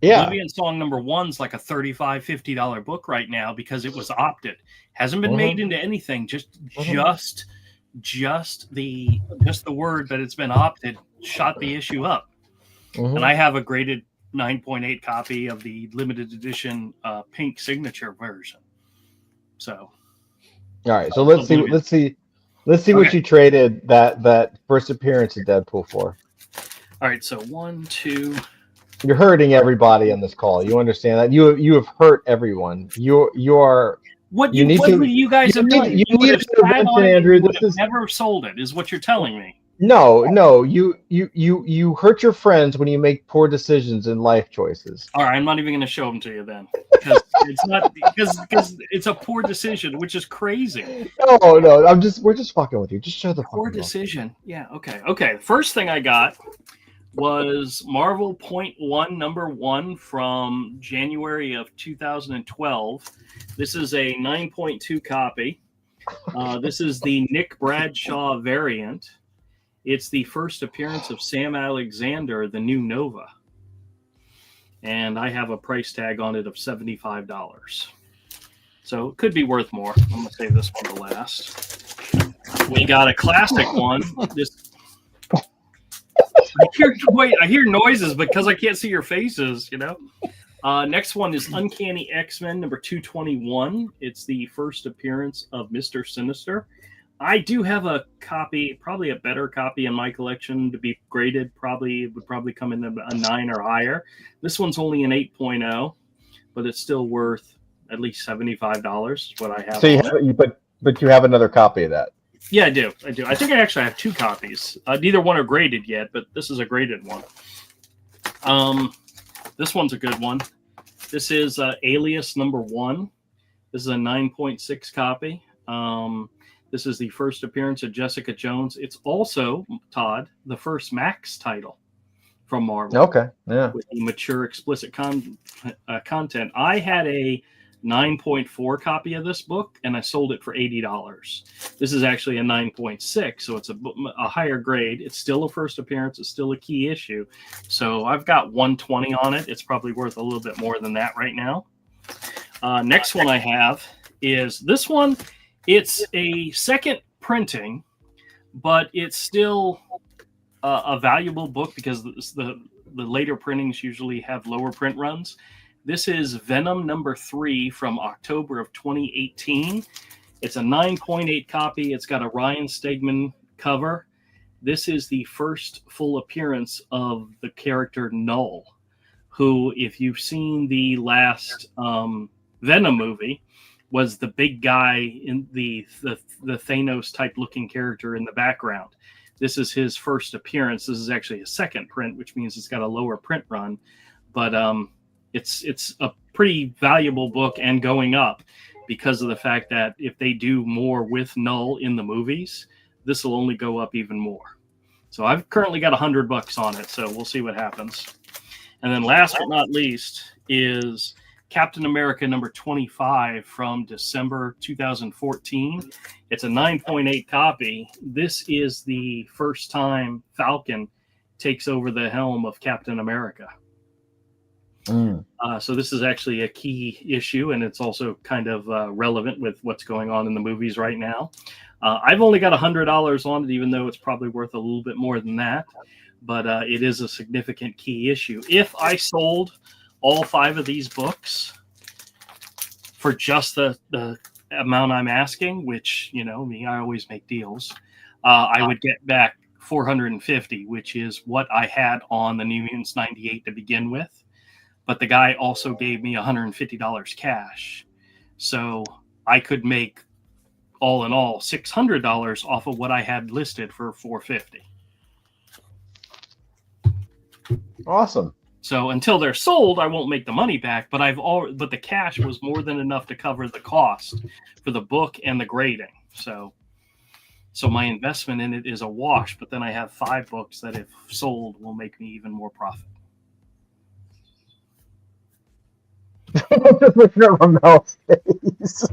Yeah. Oblivion Song #1's like a $35, $50 book right now because it was opted. Hasn't been made into anything. Just the word that it's been opted shot the issue up. And I have a graded 9.8 copy of the limited edition pink signature version. So, all right. So let's see what you traded that first appearance of Deadpool for. All right. So 1, 2. You're hurting everybody on this call. You understand that? You have hurt everyone. You are. What you you, need what to- would you guys you have need- done? you You would need have to sat intervention, on it and Andrew. you would This have is- never sold it, is what you're telling me. No. You hurt your friends when you make poor decisions in life choices. All right, I'm not even going to show them to you then, because it's not because it's a poor decision, which is crazy. No. We're just fucking with you. Just show the Poor fucking book. decision. Yeah. Okay. First thing I got was Marvel Point One #1 from January of 2012. This is a 9.2 copy. This is the Nick Bradshaw variant. It's the first appearance of Sam Alexander, the new Nova. And I have a price tag on it of $75. So it could be worth more. I'm going to save this one to last. We got a classic one. I hear noises because I can't see your faces, you know. Next one is Uncanny X-Men #221. It's the first appearance of Mr. Sinister. I do have a copy, probably a better copy in my collection to be graded. It would probably come in a 9 or higher. This one's only an 8.0, but it's still worth at least $75 is what I have. So but you have another copy of that. Yeah, I do. I think I actually have 2 copies. Neither one are graded yet, but this is a graded one. This one's a good one. This is Alias #1. This is a 9.6 copy. This is the first appearance of Jessica Jones. It's also, Todd, the first Max title from Marvel. Okay. Yeah. With the mature, explicit content. I had a 9.4 copy of this book, and I sold it for $80. This is actually a 9.6, so it's a higher grade. It's still a first appearance. It's still a key issue. So I've got 120 on it. It's probably worth a little bit more than that right now. Next one I have is this one. It's a second printing, but it's still a valuable book because the later printings usually have lower print runs. This is Venom #3 from October of 2018. It's a 9.8 copy. It's got a Ryan Stegman cover. This is the first full appearance of the character Null, who, if you've seen the last Venom movie, was the big guy in the Thanos type looking character in the background. This is his first appearance. This is actually a second print, which means it's got a lower print run, but it's a pretty valuable book and going up because of the fact that if they do more with Null in the movies, this will only go up even more. So I've currently got $100 on it. So we'll see what happens. And then last but not least is Captain America number 25 from December 2014. It's a 9.8 copy. This is the first time Falcon takes over the helm of Captain America. So this is actually a key issue, and it's also kind of relevant with what's going on in the movies right now. I've only got $100 on it, even though it's probably worth a little bit more than that. But it is a significant key issue. If I sold all 5 of these books for just the amount I'm asking, which, you know, me, I always make deals, I would get back $450, which is what I had on the New Mutants 98 to begin with. But the guy also gave me $150 cash. So I could make, all in all, $600 off of what I had listed for $450. Awesome. So until they're sold, I won't make the money back, but but the cash was more than enough to cover the cost for the book and the grading. So my investment in it is a wash, but then I have 5 books that, if sold, will make me even more profit. Just looking at Ramel's face.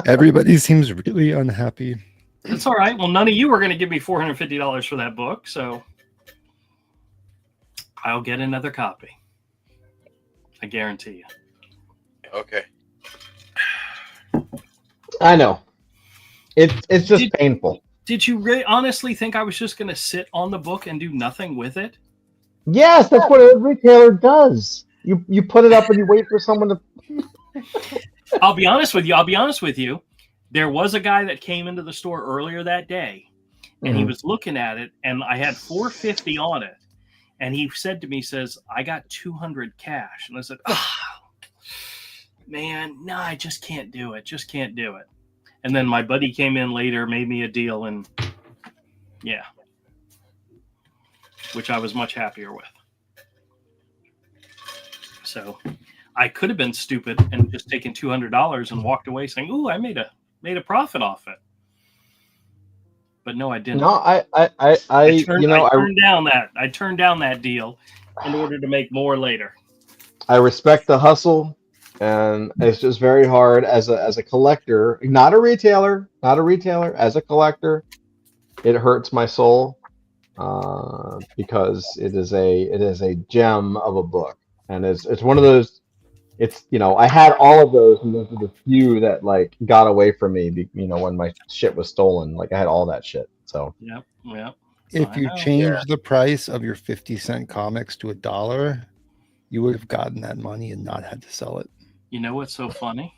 Everybody seems really unhappy. It's all right. Well, none of you are going to give me $450 for that book, so I'll get another copy. I guarantee you. Okay. I know. It's just painful. Did you really honestly think I was just going to sit on the book and do nothing with it? Yes, that's what a retailer does. You put it up and you wait for someone to. I'll be honest with you. There was a guy that came into the store earlier that day, and he was looking at it, and I had $450 on it, and he said to me, "says I got $200 cash," and I said, "Oh, man, no, I just can't do it. Just can't do it." And then my buddy came in later, made me a deal, and yeah, which I was much happier with. So I could have been stupid and just taken $200 and walked away saying, "Ooh, I made a profit off it." But no, I didn't. No, I turned down that deal in order to make more later. I respect the hustle, and it's just very hard as a collector, not a retailer, as a collector. It hurts my soul because it is a gem of a book. And it's one of those, it's, you know, I had all of those, and those are the few that like got away from me, you know, when my shit was stolen. Like I had all that shit. So Yep. If you change the price of your 50-cent comics to $1, you would have gotten that money and not had to sell it. You know what's so funny?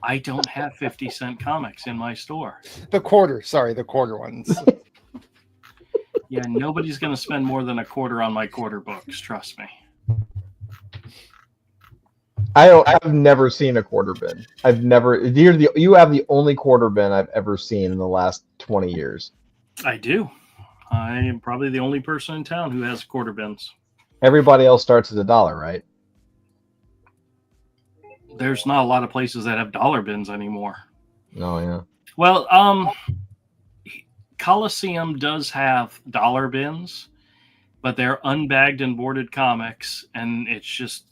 I don't have 50-cent comics in my store. The quarter ones. Yeah, nobody's going to spend more than $25 on my quarter books. Trust me. I've never seen a quarter bin. You have the only quarter bin I've ever seen in the last 20 years. I do. I am probably the only person in town who has quarter bins. Everybody else starts at $1, right? There's not a lot of places that have dollar bins anymore. Oh yeah. Well, Coliseum does have dollar bins, but they're unbagged and boarded comics, and it's just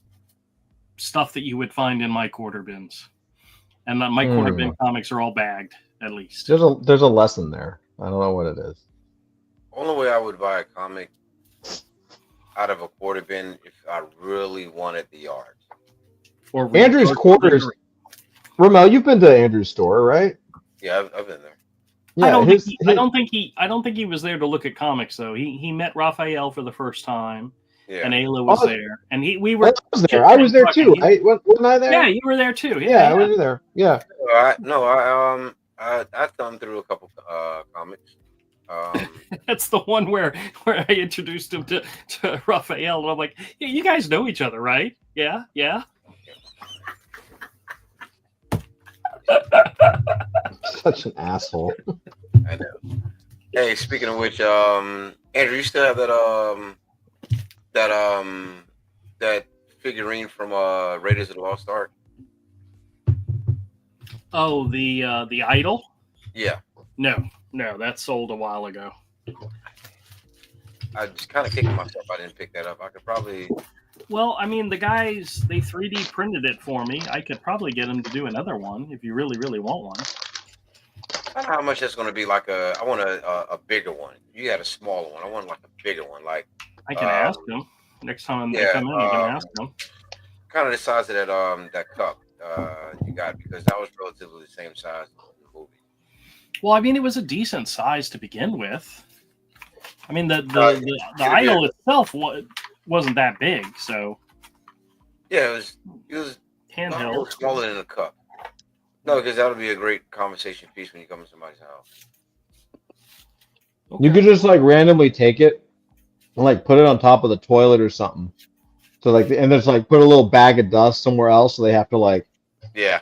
stuff that you would find in my quarter bins. And my quarter bin comics are all bagged, at least. There's a lesson there. I don't know what it is. Only way I would buy a comic out of a quarter bin if I really wanted the art. Or Andrew's quarters. Ramel, you've been to Andrew's store, right? Yeah, I've been there. Yeah, I don't think he was there to look at comics though. He met Raphael for the first time, and Ayla was there, and we were. I was there too. Wasn't I there? Yeah, you were there too. Yeah, I was there. Yeah. I thumbed through a couple comics. That's the one where I introduced him to Raphael, and I'm like, yeah, you guys know each other, right? Yeah. Such an asshole. I know. Hey, speaking of which, Andrew, you still have that figurine from Raiders of the Lost Ark? Oh, the idol. Yeah, No, that sold a while ago. I just kind of kicked myself. I didn't pick that up. I could probably. Well, I mean, the guys, they 3D printed it for me. I could probably get them to do another one if you really, really want one. I don't know how much that's going to be. I want a bigger one. You had a smaller one. I want like a bigger one. Like, I can ask them next time they yeah, come in. I can ask them. kind of the size of that cup you got, because that was relatively the same size as the movie. Well, I mean, it was a decent size to begin with. I mean, the idol itself wasn't that big, so Yeah, it was handheld. smaller than a cup. No, because that would be a great conversation piece when you come to somebody's house. You could just like randomly take it and like put it on top of the toilet or something. So like, and there's like put a little bag of dust somewhere else, so they have to like. Yeah.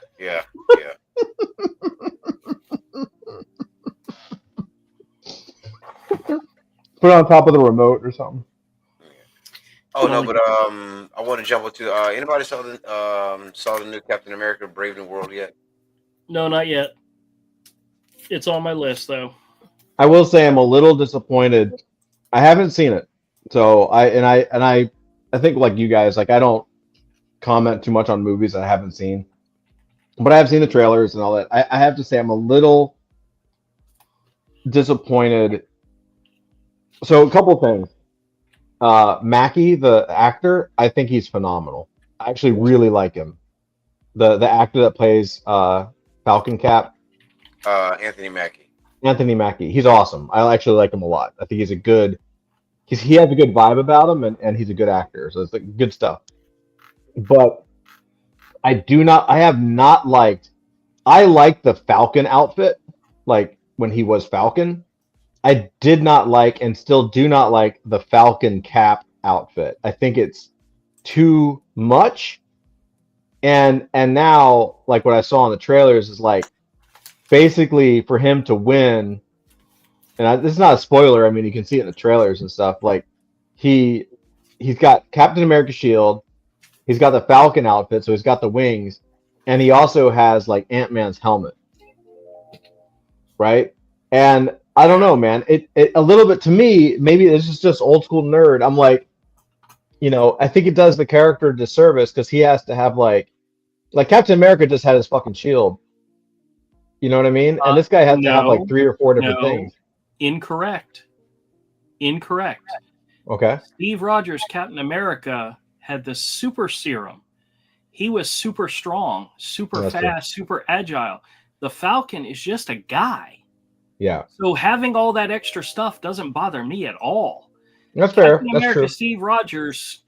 Put it on top of the remote or something. Oh no, but I want to jump into anybody saw the new Captain America: Brave New World yet? No, not yet. It's on my list though. I will say I'm a little disappointed. I haven't seen it, so I think like you guys, like I don't comment too much on movies I haven't seen, but I have seen the trailers and all that. I have to say I'm a little disappointed. So a couple of things. Mackie, the actor, I think he's phenomenal. I actually really like him. The actor that plays Falcon Cap, Anthony Mackie. Anthony Mackie. He's awesome. I actually like him a lot. I think he's a good. He has a good vibe about him, and he's a good actor. So it's like good stuff. But I have not liked. I liked the Falcon outfit, like when he was Falcon. I did not like and still do not like the Falcon Cap outfit. I think it's too much. And now, like what I saw in the trailers is like basically for him to win, and this is not a spoiler. I mean, you can see it in the trailers and stuff. Like he's got Captain America shield, he's got the Falcon outfit, so he's got the wings, and he also has like Ant-Man's helmet, right? And I don't know, man. It a little bit to me. Maybe this is just old school nerd. I'm like, I think it does the character a disservice because he has to have like Captain America just had his fucking shield. You know what I mean? And this guy has to have like 3 or 4 different things. Incorrect. Okay. Steve Rogers, Captain America, had the super serum. He was super strong, super fast, super agile. The Falcon is just a guy. Yeah. So having all that extra stuff doesn't bother me at all. That's fair. Captain That's America, true. Steve Rogers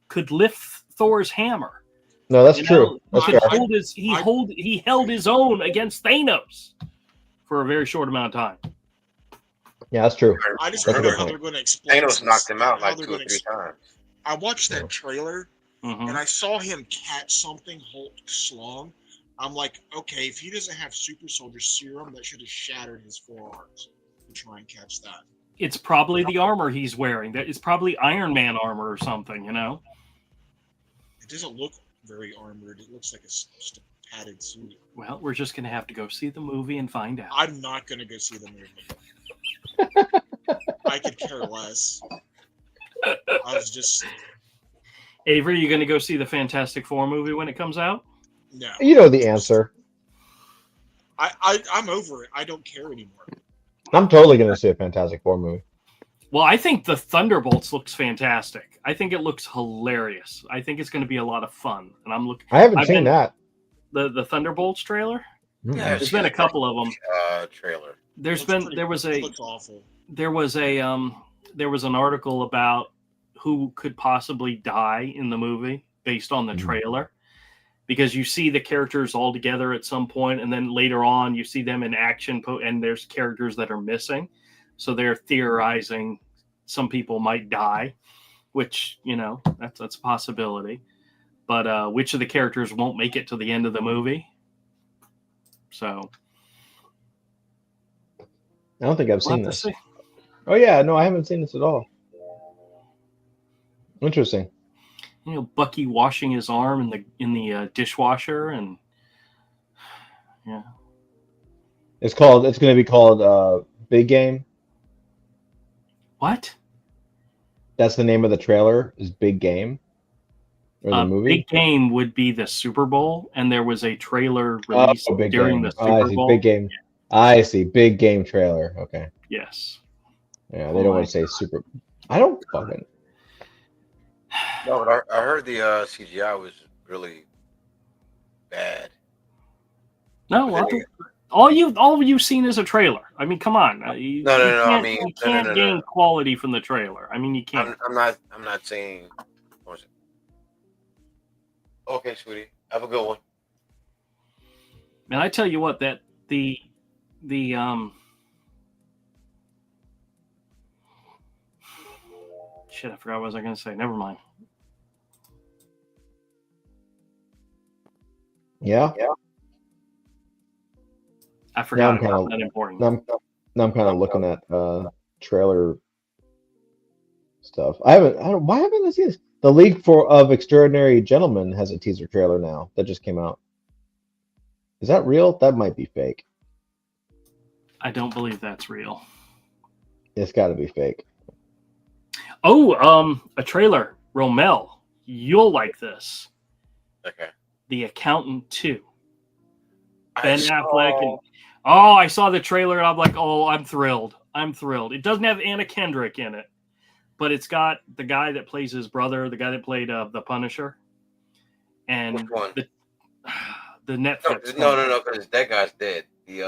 could lift Thor's hammer. No, that's true. That's fair. He held his own against Thanos for a very short amount of time. Yeah, that's true. I just That's a wonder good how point. they're going to explain. Thanos knocked him out like how 2 they're or gonna 3 times. I watched that trailer Mhm. and I saw him catch something Hulk slung. I'm like, okay, if he doesn't have super soldier serum, that should have shattered his forearms to try and catch that. It's probably the armor he's wearing. That is probably Iron Man armor or something, It doesn't look very armored. It looks like just a padded suit. Well, we're just going to have to go see the movie and find out. I'm not going to go see the movie. I could care less. I was just Avery, you going to go see the Fantastic Four movie when it comes out? no. You know the answer. I'm over it. I don't care anymore. I'm totally going to see a Fantastic Four movie. Well, I think the Thunderbolts looks fantastic. I think it looks hilarious. I think it's going to be a lot of fun. And I'm looking. I haven't seen that. The Thunderbolts trailer. Yeah, There's been a couple of them. Trailer. There was It looks awful. there was an article about who could possibly die in the movie based on the trailer, because you see the characters all together at some point, and then later on you see them in action, and there's characters that are missing. So they're theorizing some people might die, which that's a possibility. But which of the characters won't make it to the end of the movie? So I don't think I've we'll seen have to this. see. Oh yeah, no, I haven't seen this at all. Interesting. Bucky washing his arm in the dishwasher, and It's going to be called Big Game. What? That's the name of the trailer. Is Big Game or the movie? Big Game would be the Super Bowl, and there was a trailer released Big during Game. the I Super see. Bowl. Big Game. I see. Big Game trailer. Okay. Yes. Yeah, they don't want to say Super. I don't fucking. No, but I heard the CGI was really bad. No, But then all you've seen is a trailer. I mean, come on. No. I mean, you can't gain quality from the trailer. I mean, you can't. I'm not saying. What was it? Okay, sweetie, have a good one. Man, I tell you what, that the shit, I forgot what was I going to say. Never mind. Yeah. I forgot. kinda- It's not important. Now I'm kind of looking at trailer stuff. Why haven't I seen this? The League of Extraordinary Gentlemen has a teaser trailer now that just came out. Is that real? That might be fake. I don't believe that's real. It's got to be fake. Oh, a trailer. Romel, you'll like this. Okay. The Accountant 2. I Ben saw- Affleck. And, I saw the trailer and I'm like, oh, I'm thrilled. It doesn't have Anna Kendrick in it, but it's got the guy that plays his brother, the guy that played the Punisher, and Which one? the Netflix. No, because that guy's dead. The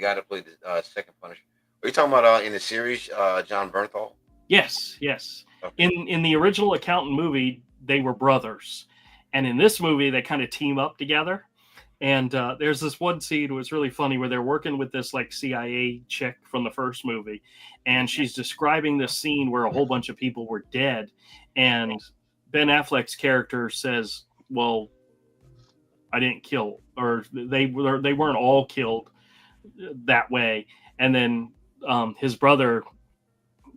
guy that played the second Punisher. Are you talking about in the series, John Bernthal? Yes. Okay. In the original Accountant movie, they were brothers, and in this movie, they kind of team up together. And there's this one scene that was really funny where they're working with this like CIA chick from the first movie, and she's describing this scene where a whole bunch of people were dead, and Ben Affleck's character says, "Well, I didn't kill, or they weren't all killed that way." And then his brother,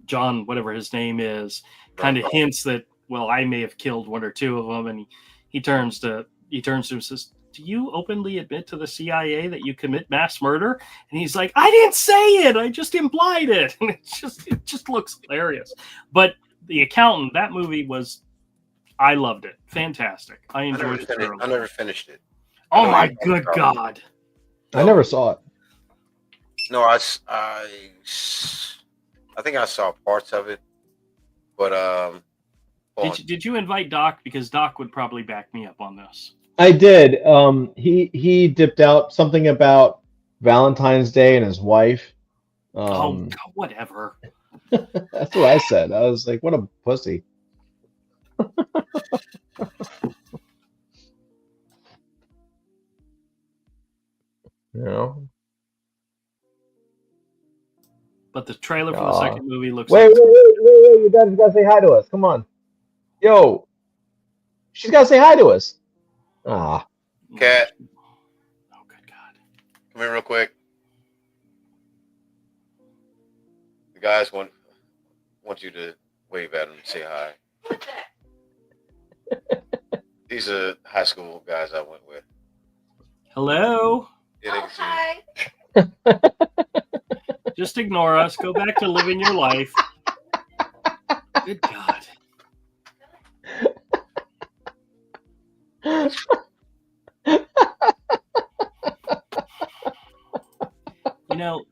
John, whatever his name is, kind of hints that, well, I may have killed one or two of them, and he turns to him and says, "Do you openly admit to the CIA that you commit mass murder?" And he's like, "I didn't say it. I just implied it." And it just looks hilarious. But The Accountant, that movie I loved it. Fantastic. I enjoyed it thoroughly. I never finished it. Oh my good God. I never saw it. No, I think I saw parts of it, but Did you invite Doc? Because Doc would probably back me up on this. I did. He dipped out something about Valentine's Day and his wife. Whatever. That's what I said. I was like, what a pussy. You know? But the trailer for the second movie looks Wait, you guys gotta say hi to us. Come on. Yo. She's gotta say hi to us. Ah. Cat, Oh, good God. come here real quick. The guys want you to wave at them and say hi. These are high school guys I went with. Hello. Yeah, they can see me. Hi. Just ignore us. Go back to living your life. Good God. You know,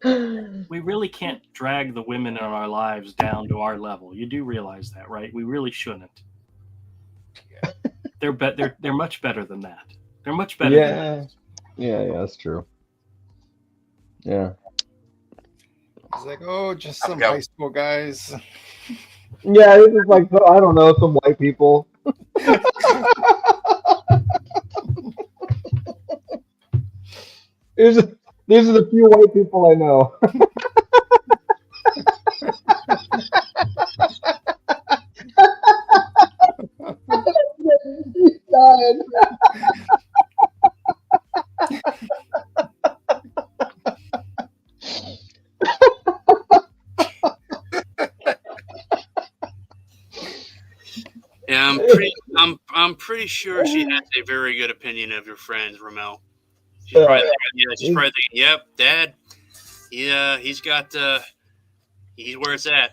we really can't drag the women in our lives down to our level. You do realize that, right? We really shouldn't. Yeah. They're much better than that. They're much better than that. Yeah, that's true. Yeah. It's like, oh, just some Yeah. high school guys. Yeah, this is like, I don't know, some white people. These are the few white people I know. He's dying. Yeah, I'm pretty sure she has a very good opinion of your friends, Ramel. She's probably thinking, yep, Dad, He's got he's where it's at.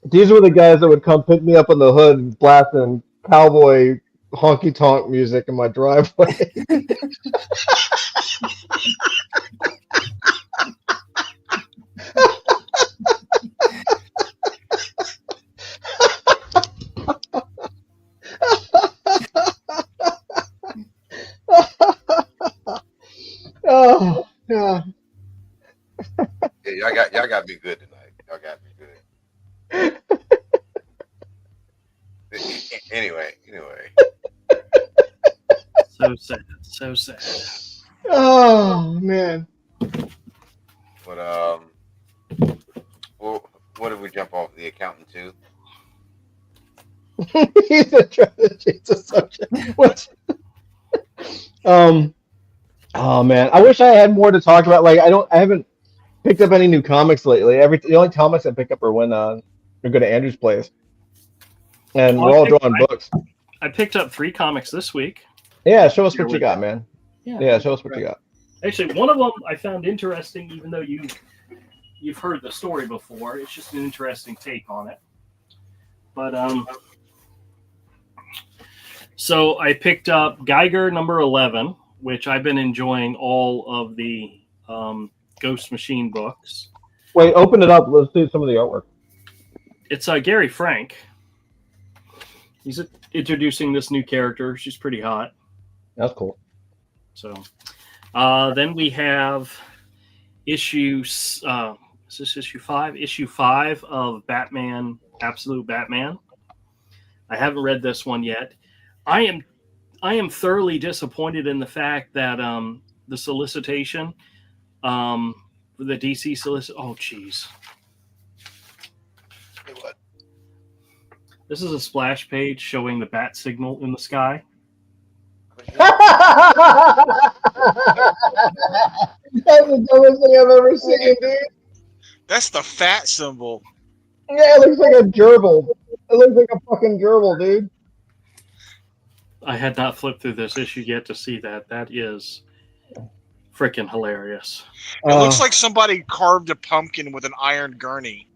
These were the guys that would come pick me up in the hood, blasting cowboy honky tonk music in my driveway. Oh, yeah. Yeah, y'all got me good tonight. Y'all got me good. Anyway. So sad. So sad. Oh man. But well, what did we jump off the accountant to? He's a trying to change the subject. What? Oh man, I wish I had more to talk about. Like I haven't picked up any new comics lately. The only comics I pick up are when we go to Andrew's place, and we're all drawing books. I picked up 3 comics this week. Yeah, show us what you got, man. Yeah, show us what you got. Actually, one of them I found interesting, even though you've heard the story before. It's just an interesting take on it. But so I picked up Geiger number 11, which I've been enjoying all of the Ghost Machine books. Wait, open it up. Let's see some of the artwork. It's Gary Frank. He's introducing this new character. She's pretty hot. That's cool. So then we have issue. Is this issue 5? Issue 5 of Batman, Absolute Batman. I haven't read this one yet. I am thoroughly disappointed in the fact that the solicitation, the DC solicit. Oh, jeez. What? This is a splash page showing the bat signal in the sky. That's the dumbest thing I've ever seen, dude. That's the fat symbol. Yeah, it looks like a gerbil. It looks like a fucking gerbil, dude. I had not flipped through this issue yet to see that. That is freaking hilarious. It looks like somebody carved a pumpkin with an iron gurney.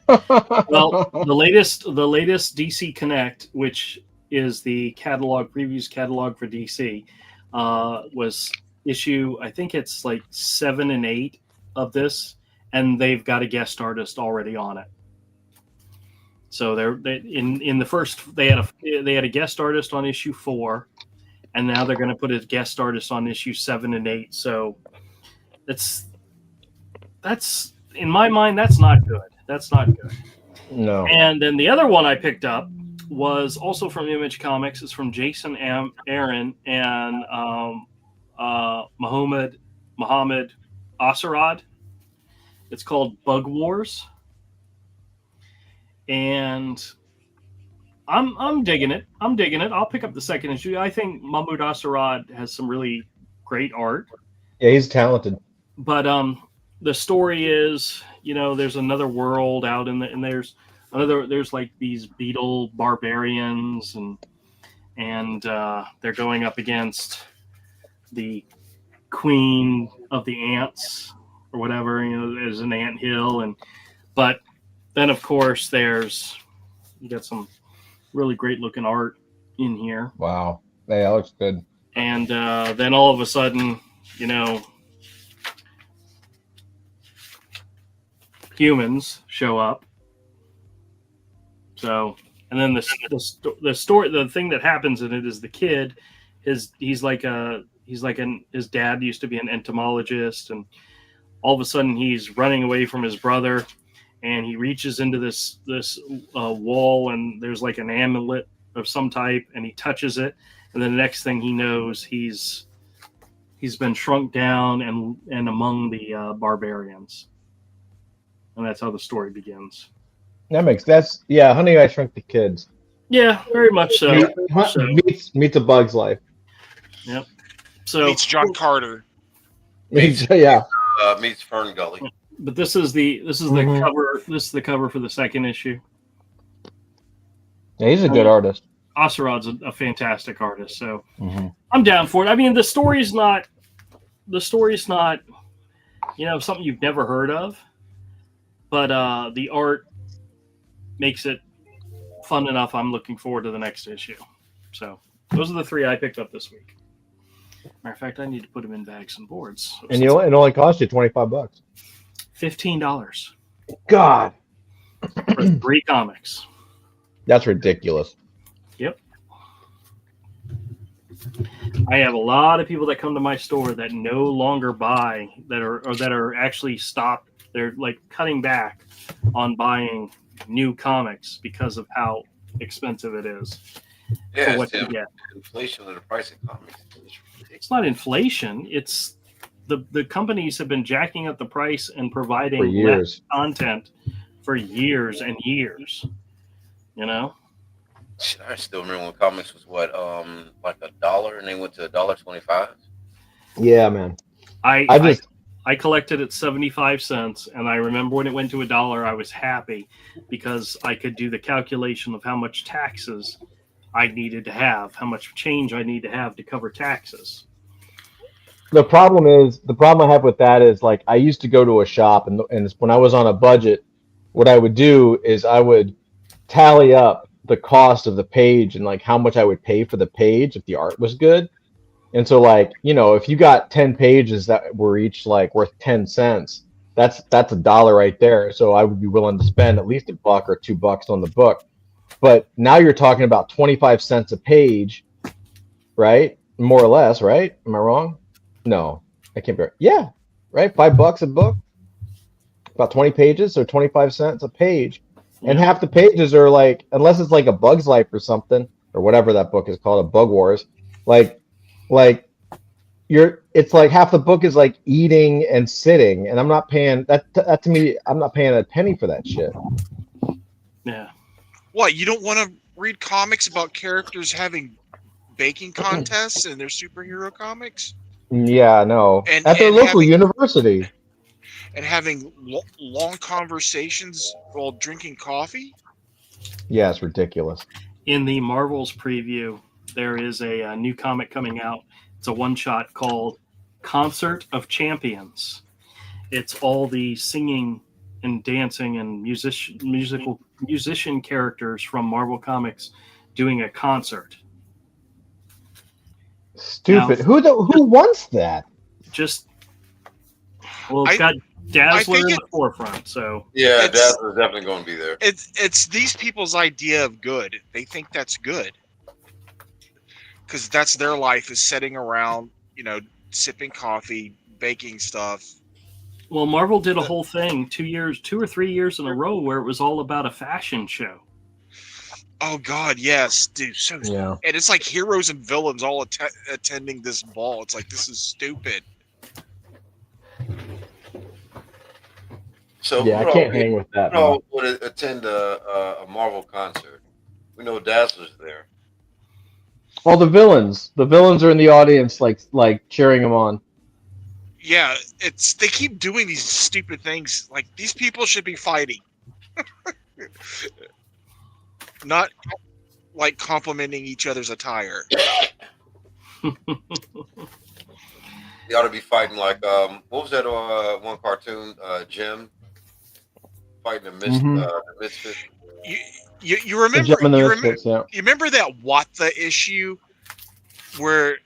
Well, the latest DC Connect, which is the previews catalog for DC, was issue, I think it's like 7 and 8 of this, and they've got a guest artist already on it. So in the first they had a guest artist on issue 4, and now they're going to put a guest artist on issue 7 and 8. So that's in my mind, that's not good. That's not good. No. And then the other one I picked up was also from Image Comics. It's from Jason Aaron and Mohammed Asarad. It's called Bug Wars, and I'm digging it. I'll pick up the second issue. I think Mahmoud Asarad has some really great art. Yeah, he's talented. But the story is, there's another world out and there's like these beetle barbarians, and they're going up against the queen of the ants or whatever. There's an ant hill, but then of course you got some really great looking art in here. Wow. Hey, that looks good. And then all of a sudden, humans show up. So, and then the story, the thing that happens in it is the kid, his dad used to be an entomologist, and all of a sudden he's running away from his brother, and he reaches into this wall, and there's like an amulet of some type, and he touches it, and then the next thing he knows, he's been shrunk down and among the barbarians, and that's how the story begins. Honey, I Shrunk the Kids. Yeah, very much so. Meets a Bug's Life. Yep. So Meets John Carter. Meets Fern Gully. But this is the cover. This is the cover for the second issue. Yeah, he's a good artist. Asarad's a fantastic artist, so I'm down for it. I mean, the story's not something you've never heard of, but the art makes it fun enough. I'm looking forward to the next issue. So those are the 3 I picked up this week. Matter of fact, I need to put them in bags and boards. So And it only cost you $25. $15 God, for 3 comics. that's ridiculous. Yep. I have a lot of people that come to my store that no longer buy, that are actually stopped. They're like cutting back on buying new comics because of how expensive it is Yeah, for what it's you the get. inflation of the price of comics. It's not inflation. It's the companies have been jacking up the price and providing For years. less content for years and years. Shit, I still remember when comics was what, like $1, and they went to $1.25. Yeah, man. I collected at 75 cents, and I remember when it went to $1, I was happy because I could do the calculation of how much taxes I needed to have, how much change I need to have to cover taxes. The problem I have with that is, like, I used to go to a shop, and when I was on a budget, what I would do is I would tally up the cost of the page and like how much I would pay for the page if the art was good. And so, like, if you got 10 pages that were each like worth 10 cents, that's $1 right there. So I would be willing to spend at least $1 or $2 on the book. But now you're talking about 25 cents a page, right? More or less, right? Am I wrong? No, I can't be right. Yeah, right. $5 a book, about 20 pages, so 25 cents a page. And half the pages are like, unless it's like a Bug's Life or something, or whatever that book is called, a Bug Wars, it's like half the book is like eating and sitting, and I'm not paying that to me. I'm not paying a penny for that shit. Yeah. What, you don't want to read comics about characters having baking contests and their superhero comics? Yeah, no. And- At their and local having- university. And having long conversations while drinking coffee? Yeah, it's ridiculous. In the Marvels preview, there is a new comic coming out. It's a one-shot called Concert of Champions. It's all the singing and dancing and musician characters from Marvel Comics doing a concert. Stupid. Now- Who wants that? It's got Dazzler in think the forefront, so Yeah, It's- Dazzler's definitely going to be there. It's these people's idea of good. They think that's good. Because that's their life, is sitting around, sipping coffee, baking stuff. well, Marvel did a whole thing 2 or 3 years in a row where it was all about a fashion show. Oh God, yes, dude. So Yeah. and it's like heroes and villains all attending this ball. It's like, this is stupid. So Yeah, I can't hang with that. Who all would attend a Marvel concert? We know Dazzler's there. Well, the villains are in the audience, like cheering them on. Yeah, they keep doing these stupid things. Like, these people should be fighting, not like complimenting each other's attire. They ought to be fighting like what was that one cartoon, Jim fighting the Misfits. You remember? Jim and the You Misfits, yeah. remember that What the issue where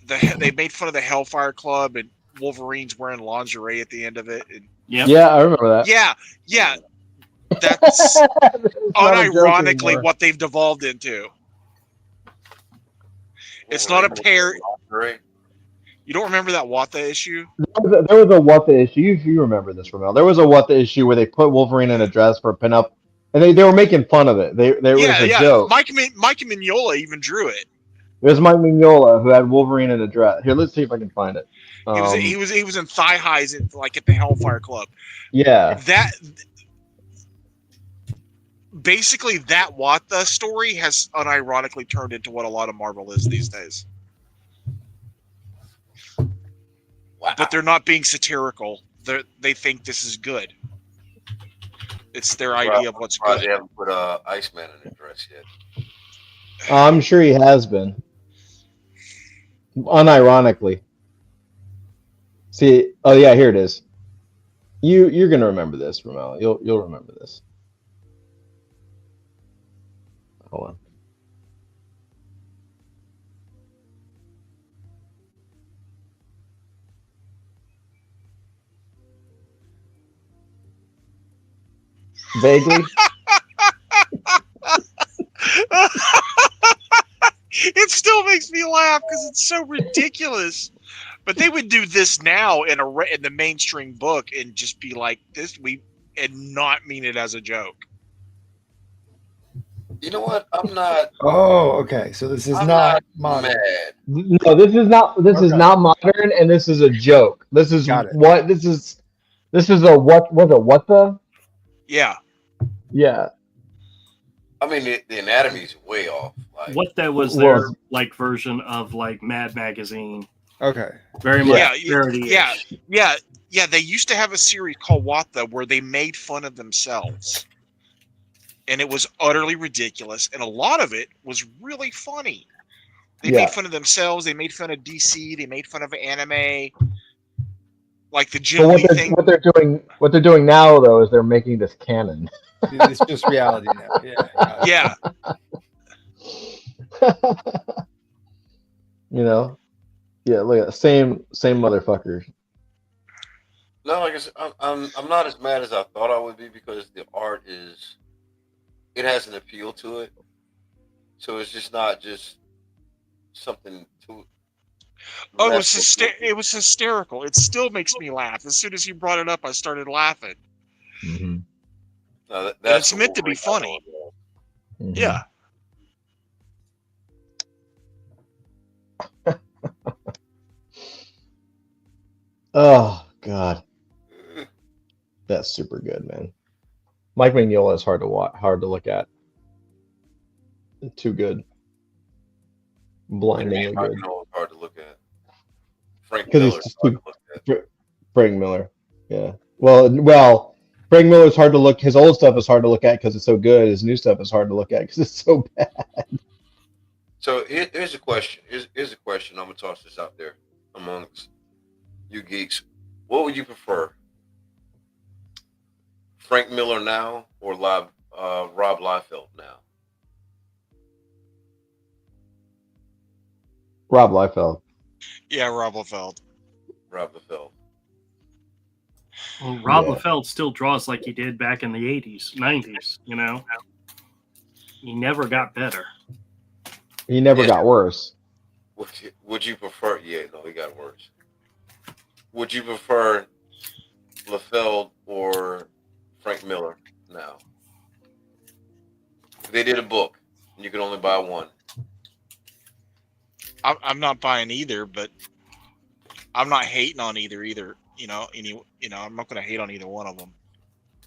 they made fun of the Hellfire Club and Wolverine's wearing lingerie at the end of it? And, Yep. Yeah, I remember that. yeah, that's It's not a joke unironically anymore. what they've devolved into. It's not a pair. Right? You don't remember that What the issue? There was a What the issue. You remember this, Ramel. There was a What the issue where they put Wolverine in a dress for a pinup, and they were making fun of it. It was a joke. Mike Mignola even drew it. It was Mike Mignola who had Wolverine in a dress. Here, let's see if I can find it. He was in thigh highs at the Hellfire Club. Yeah. That basically, that What the story has unironically turned into what a lot of Marvel is these days. Wow. But they're not being satirical. They think this is good. It's their idea of what's Surprised good. they haven't put Iceman in a dress yet. I'm sure he has been. Unironically. See, oh yeah, here it is. You're gonna remember this, Ramel. You'll remember this. Hold on. Vaguely. It still makes me laugh because it's so ridiculous. But they would do this now in the mainstream book and just be like this, and not mean it as a joke. You know what? I'm not. Oh, okay. So this is I'm not not modern. mad. No, this is not. This is Okay. not modern, and this is a joke. This is Got it. what. This is. This is a what? Was it what the? Yeah. Yeah. I mean, the anatomy's way off. Like, What that was Well- their like version of like Mad Magazine. Okay. Very much Yeah, parody-ish. Yeah. They used to have a series called What the, where they made fun of themselves, and it was utterly ridiculous. And a lot of it was really funny. They Yeah. made fun of themselves. They made fun of DC. They made fun of anime. Like the But Jim Lee thing. what they're doing now though is they're making this canon. It's just reality now. Yeah. Yeah. You know. Yeah. Look at that. Same motherfucker. no, like I said, I'm not as mad as I thought I would be because the art it has an appeal to it. So it's just not just something too. Oh, it was hysterical. It still makes me laugh. As soon as you brought it up, I started laughing. Mm-hmm. No, And that's it's meant to be funny. Mm-hmm. Yeah. Oh God, that's super good, man. Mike Mignola is hard to look at. Too good. Blindingly Frank good. Miller is hard to look at. Frank Because Miller he's is just hard too. to look at. Frank Miller. Yeah. Well, Frank Miller's hard to look. His old stuff is hard to look at because it's so good. His new stuff is hard to look at because it's so bad. So here's a question. Here's a question. I'm gonna toss this out there amongst you geeks. What would you prefer? Frank Miller now or Rob Liefeld now? Rob Liefeld. Yeah, Rob Liefeld. Rob Liefeld. Well, Rob Yeah. Liefeld still draws like he did back in the 80s, 90s, you know? He never got better. He never Yeah. got worse. Would you prefer? Yeah, no, he got worse. Would you prefer Liefeld or Frank Miller now? If they did a book and you could only buy one. I'm not buying either, but I'm not hating on either. I'm not going to hate on either one of them.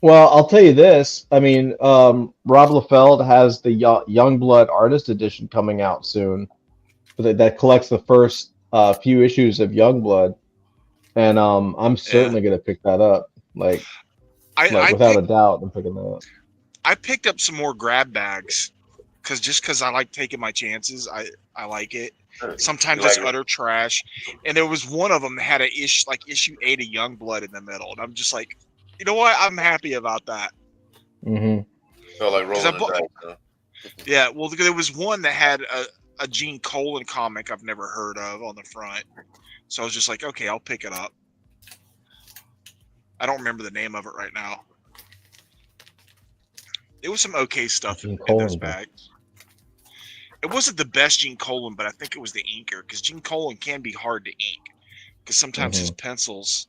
Well, I'll tell you this. I mean, Rob Liefeld has the Youngblood Artist Edition coming out soon. That collects the first few issues of Youngblood, and I'm certainly gonna pick that up. Like I without a picked, doubt, I'm picking that up. I picked up some more grab bags because I like taking my chances. I like it. Sometimes You it's like it? utter trash, and there was one of them that had issue 8 of Youngblood in the middle, and I'm just like, you know what? I'm happy about that. Mm-hmm. Felt like 'Cause rolling I the bought- dice, huh? Yeah, well, there was one that had a Gene Colan comic I've never heard of on the front, so I was just like, okay, I'll pick it up. I don't remember the name of it right now. There was some okay stuff Gene in those Colan book. bags. It wasn't the best Gene Colan, but I think it was the inker, because Gene Colan can be hard to ink, because sometimes his pencils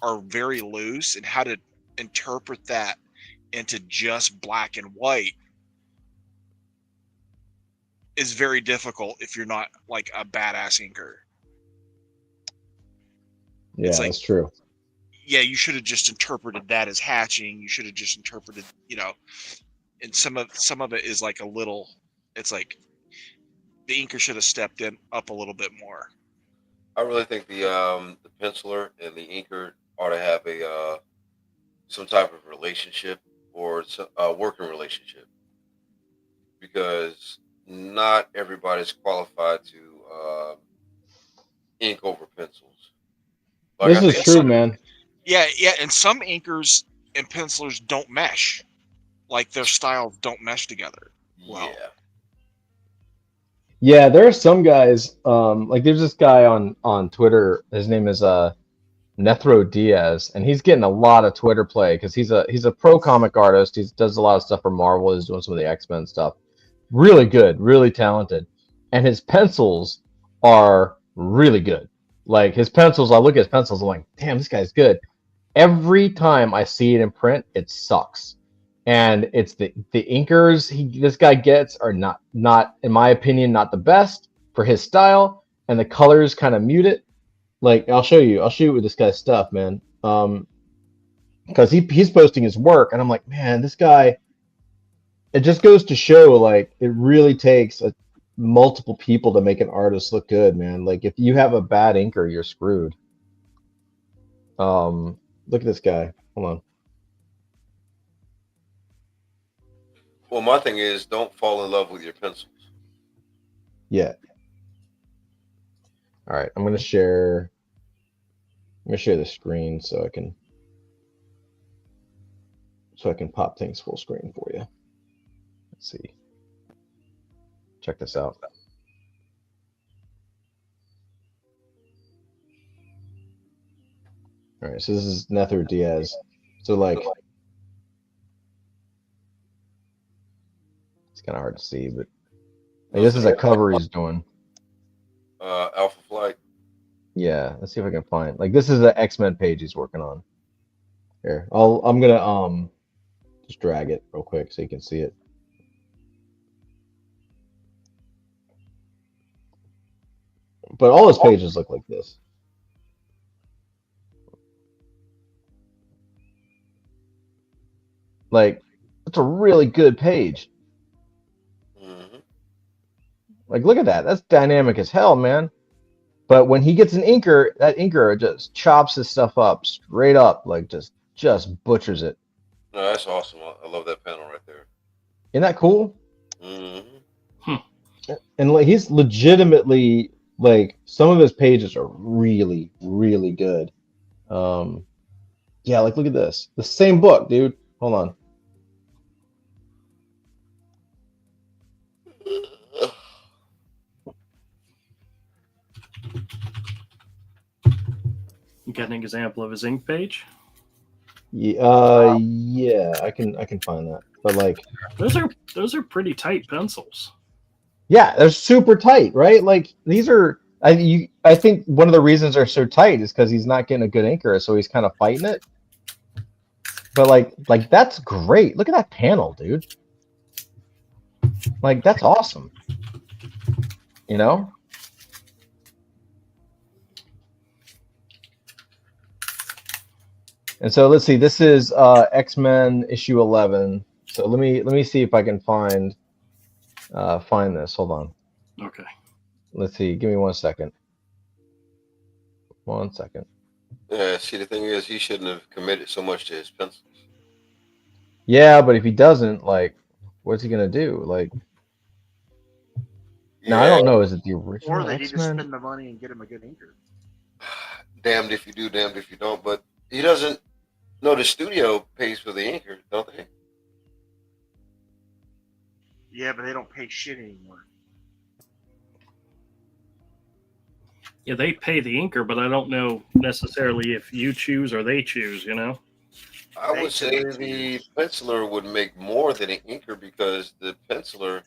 are very loose, and how to interpret that into just black and white is very difficult if you're not like a badass inker. Yeah, It's like- that's true. Yeah, you should have just interpreted that as hatching. You should have just interpreted, and some of it is like a little. It's like the inker should have stepped in up a little bit more. I really think the penciler and the inker ought to have a some type of relationship or a working relationship, because not everybody's qualified to ink over pencils. Like, This I is think true, man. Yeah, and some inkers and pencilers don't mesh. Like their styles don't mesh together. Well, Yeah. Yeah, there are some guys. Like there's this guy on Twitter. His name is Nethro Diaz, and he's getting a lot of Twitter play because he's a pro comic artist. He does a lot of stuff for Marvel. He's doing some of the X-Men stuff. Really good, really talented, and his pencils are really good. Like his pencils, I look at his pencils, I'm like, damn, this guy's good. Every time I see it in print, it sucks. And it's the inkers this guy gets are not in my opinion not the best for his style, and the colors kind of mute it. Like I'll show you with this guy's stuff, man. Because he's posting his work, and I'm like, man, this guy. It just goes to show, like, it really takes multiple people to make an artist look good, man. Like, if you have a bad inker, you're screwed. Look at this guy. Hold on. Well, my thing is, don't fall in love with your pencils. Yeah. All right, I'm gonna share the screen so I can pop things full screen for you. Let's see. Check this out. All right, so this is Nether Diaz. So like, it's kind of hard to see, but like, this is a cover he's doing. Alpha Flight. Yeah, let's see if I can find. Like, this is the X-Men page he's working on. Here, I'm gonna just drag it real quick so you can see it. But all his pages look like this. Like, it's a really good page. Mm-hmm. Like, look at that. That's dynamic as hell, man. But when he gets an inker, that inker just chops his stuff up straight up, like just butchers it. No, that's awesome. I love that panel right there. Isn't that cool? Mm-hmm. And like he's legitimately like some of his pages are really, really good. Yeah, like look at this. The same book, dude. Hold on. You got an example of his ink page? Yeah, I can find that. But like those are pretty tight pencils. yeah, they're super tight, right? Like these are I think one of the reasons they're so tight is because he's not getting a good inker, so he's kind of fighting it. But like that's great. Look at that panel, dude. Like that's awesome. You know? And so let's see. This is X-Men issue 11. So let me see if I can find this. Hold on. Okay. Let's see. Give me 1 second. 1 second. Yeah. See, the thing is, he shouldn't have committed so much to his pencils. Yeah, but if he doesn't, like, what's he gonna do? Like, Yeah. now I don't know. Is it the original Or they need to X-Men? spend the money and get him a good inker. Damned if you do, damned if you don't. But he doesn't. No, the studio pays for the inker, don't they? Yeah, but they don't pay shit anymore. Yeah, they pay the inker, but I don't know necessarily if you choose or they choose, you know? I would say the penciler would make more than an inker because the penciler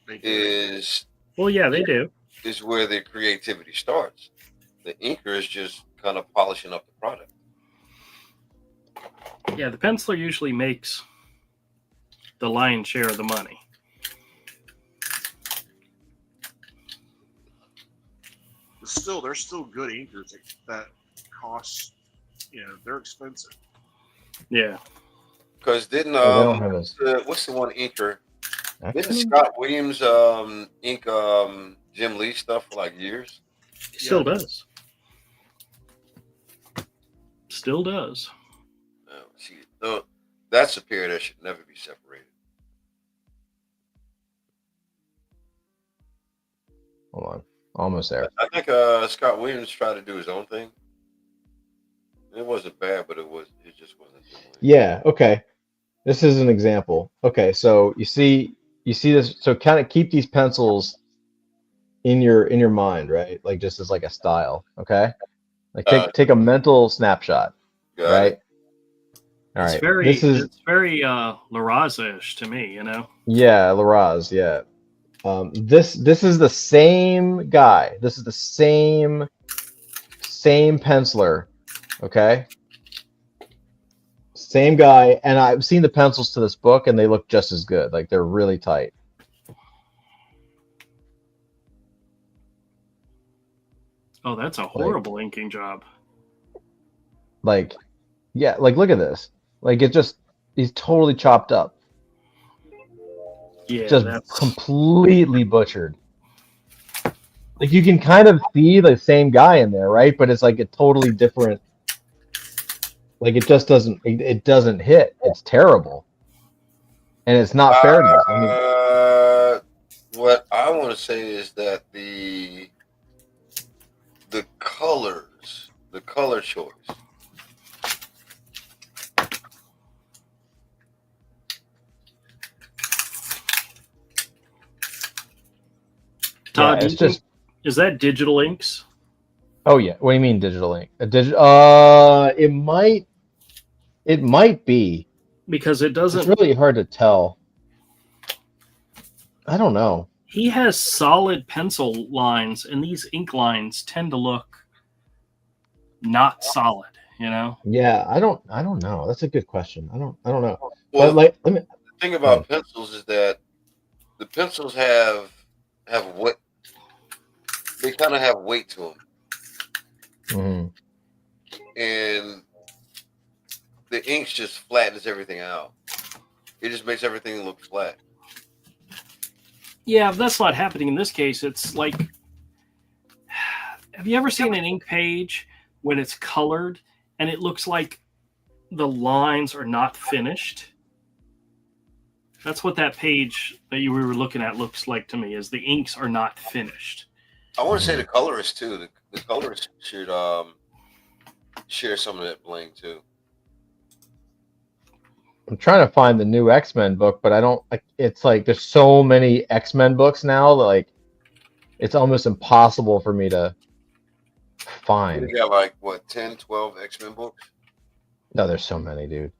is Well, yeah, they do. where the creativity starts. The inker is just kind of polishing up the product. Yeah, the penciler usually makes the lion's share of the money. But there's still good inkers that cost, they're expensive. Yeah. Because didn't Oh, they don't have this. what's the one inker? Didn't X-Men? Scott Williams ink Jim Lee stuff for like years? Still does. Still does. See, no, that's a period that should never be separated. Hold on. Almost there. I think Scott Williams tried to do his own thing. It wasn't bad, but it just wasn't doing it. Yeah. Okay. This is an example. Okay. So you see this. So kind of keep these pencils in your mind, right? Like just as like a style. Okay. Like take a mental snapshot, Got right? it. All It's right. very This is it's very Laraz-ish to me, you know. yeah, Laraz. Yeah. This is the same guy. This is the same penciler. Okay. Same guy, and I've seen the pencils to this book, and they look just as good. Like they're really tight. Oh, that's a horrible inking job. Like, yeah, like look at this. Like it just he's totally chopped up. Yeah, Just that's completely butchered. Like you can kind of see the same guy in there, right? But it's like a totally different. Like it just it doesn't hit. It's terrible, and it's not fairness. I mean, What I want to say is that the colors, the color choice. Todd. yeah, Do it's you think, just. is that digital inks? Oh yeah, what do you mean digital ink? It might be. Because it It's doesn't. really hard to tell. I don't know. He has solid pencil lines, and these ink lines tend to look not solid. You know. Yeah, I don't know. That's a good question. I don't know. Well, But like, let me. the thing about pencils is that the pencils have weight. They kind of have weight to them, Mhm. and the inks just flattens everything out. It just makes everything look flat. Yeah, that's not happening in this case. It's like, have you ever seen an ink page when it's colored and it looks like the lines are not finished? That's what that page that you were looking at looks like to me, is the inks are not finished. I want to say the colorist too. The colorist should share some of that bling too. I'm trying to find the new X-Men book, but I don't. It's like there's so many X-Men books now that like it's almost impossible for me to find. We got like what 10, 12 X-Men books. No, there's so many, dude.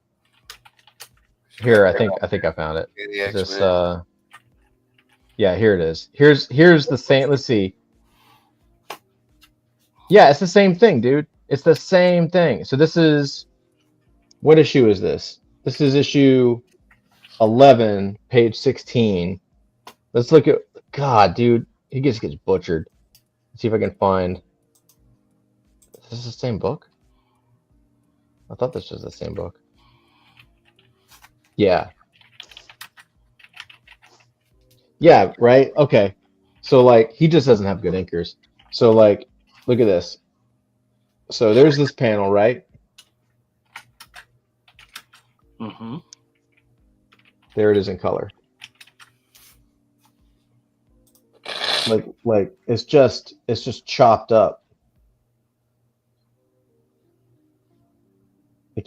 Here, I think I found it. The Is this X-Men. yeah, here it is. Here's the same. Let's see. Yeah, it's the same thing, dude. It's the same thing. So this is what issue is this? This is issue 11, page 16. Let's look at God, dude. He just gets butchered. Let's see if I can find. Is this the same book? I thought this was the same book. Yeah. Yeah, right? Okay. So like he just doesn't have good inkers. So like look at this. So there's this panel, right? Mm-hmm. There it is in color. Like it's just chopped up. Like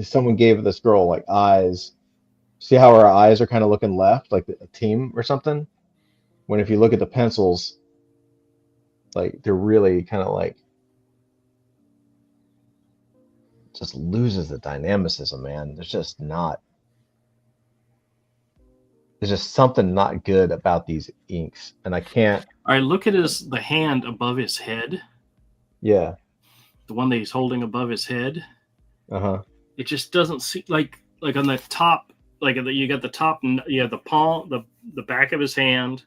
someone gave this girl like eyes. See how her eyes are kind of looking left, like a team or something? When if you look at the pencils, like they're really kind of like just loses the dynamicism, man. There's just something not good about these inks, and I can't. All right, look at the hand above his head, Yeah. the one that he's holding above his head. Uh-huh. It just doesn't seem like on the top, like you got the top, you have the palm, the back of his hand,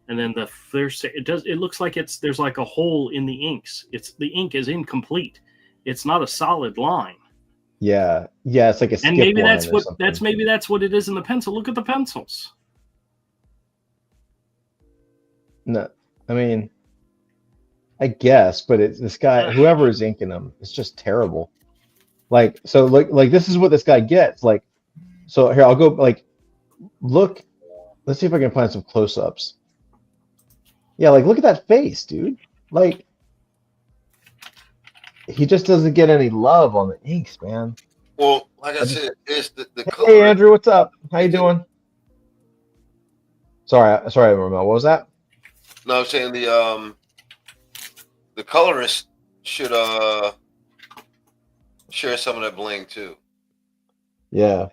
and then it looks like there's like a hole in the inks. The ink is incomplete. It's not a solid line. Yeah. Yeah, it's like a skip And maybe line that's or what something. that's what it is in the pencil. Look at the pencils. No, I mean, I guess, but it's this guy, whoever is inking them, it's just terrible. Like, so like this is what this guy gets. Like, so here I'll go like look. Let's see if I can find some close-ups. Yeah, like look at that face, dude. Like he just doesn't get any love on the inks, man. Well, like I I just- said, it's the Hey, color. Andrew, what's up? How you doing? Sorry, Ramel. What was that? No, I'm saying the colorist should share some of that bling too. Yeah,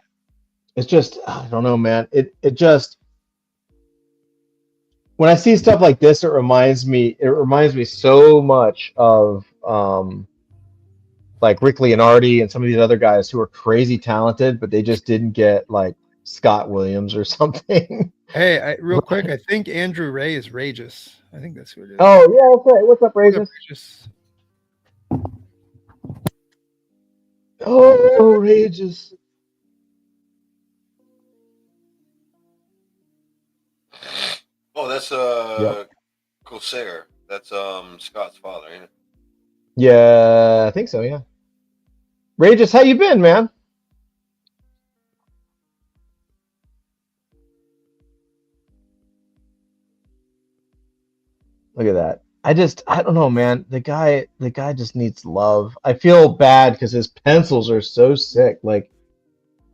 it's just I don't know, man. It just when I see stuff like this, it reminds me so much of like Rick Leonardi and some of these other guys who are crazy talented, but they just didn't get like Scott Williams or something. Hey, real quick, I think Andrew Ray is Rageous. I think that's who it is. Oh yeah, that's right. What's up, What's up, Regis? Rageous? Oh, Regis. Oh, that's Yep. Corsair. That's Scott's father, ain't it? Yeah, I think so. Yeah. Regis, how you been, man? Look at that. I don't know, man. The guy just needs love. I feel bad because his pencils are so sick. Like,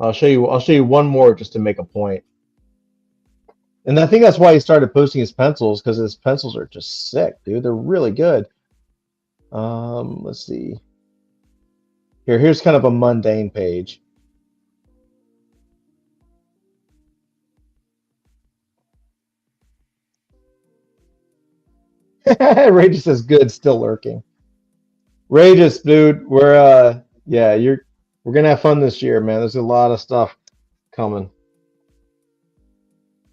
I'll show you one more just to make a point. And I think that's why he started posting his pencils because his pencils are just sick, dude. They're really good. Let's see. Here's kind of a mundane page. Regis says good, still lurking. Regis, dude, we're gonna have fun this year, man. There's a lot of stuff coming.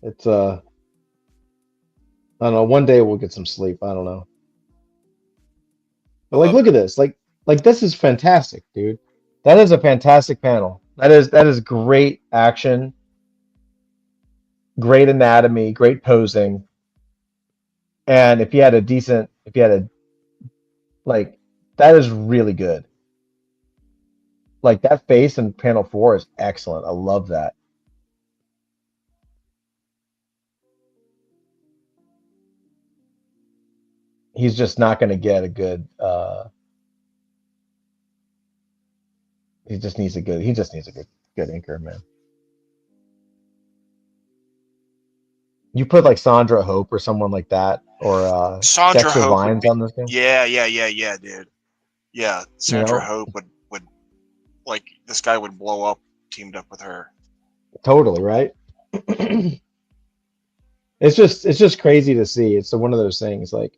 It's I don't know, one day we'll get some sleep. I don't know. But like Love look at this. Like this is fantastic, dude. That is a fantastic panel. That is great action, great anatomy, great posing. And if you had a like that is really good. Like that face in panel 4 is excellent. I love that. He's just not going to get a good he just needs a good inker, man. You put like Sandra Hope or someone like that or Sandra Dexter Hope would Vines be. on this game, Yeah, dude. Yeah, you Sandra know? Hope would like this guy would blow up teamed up with her. Totally, right? It's just crazy to see. It's one of those things like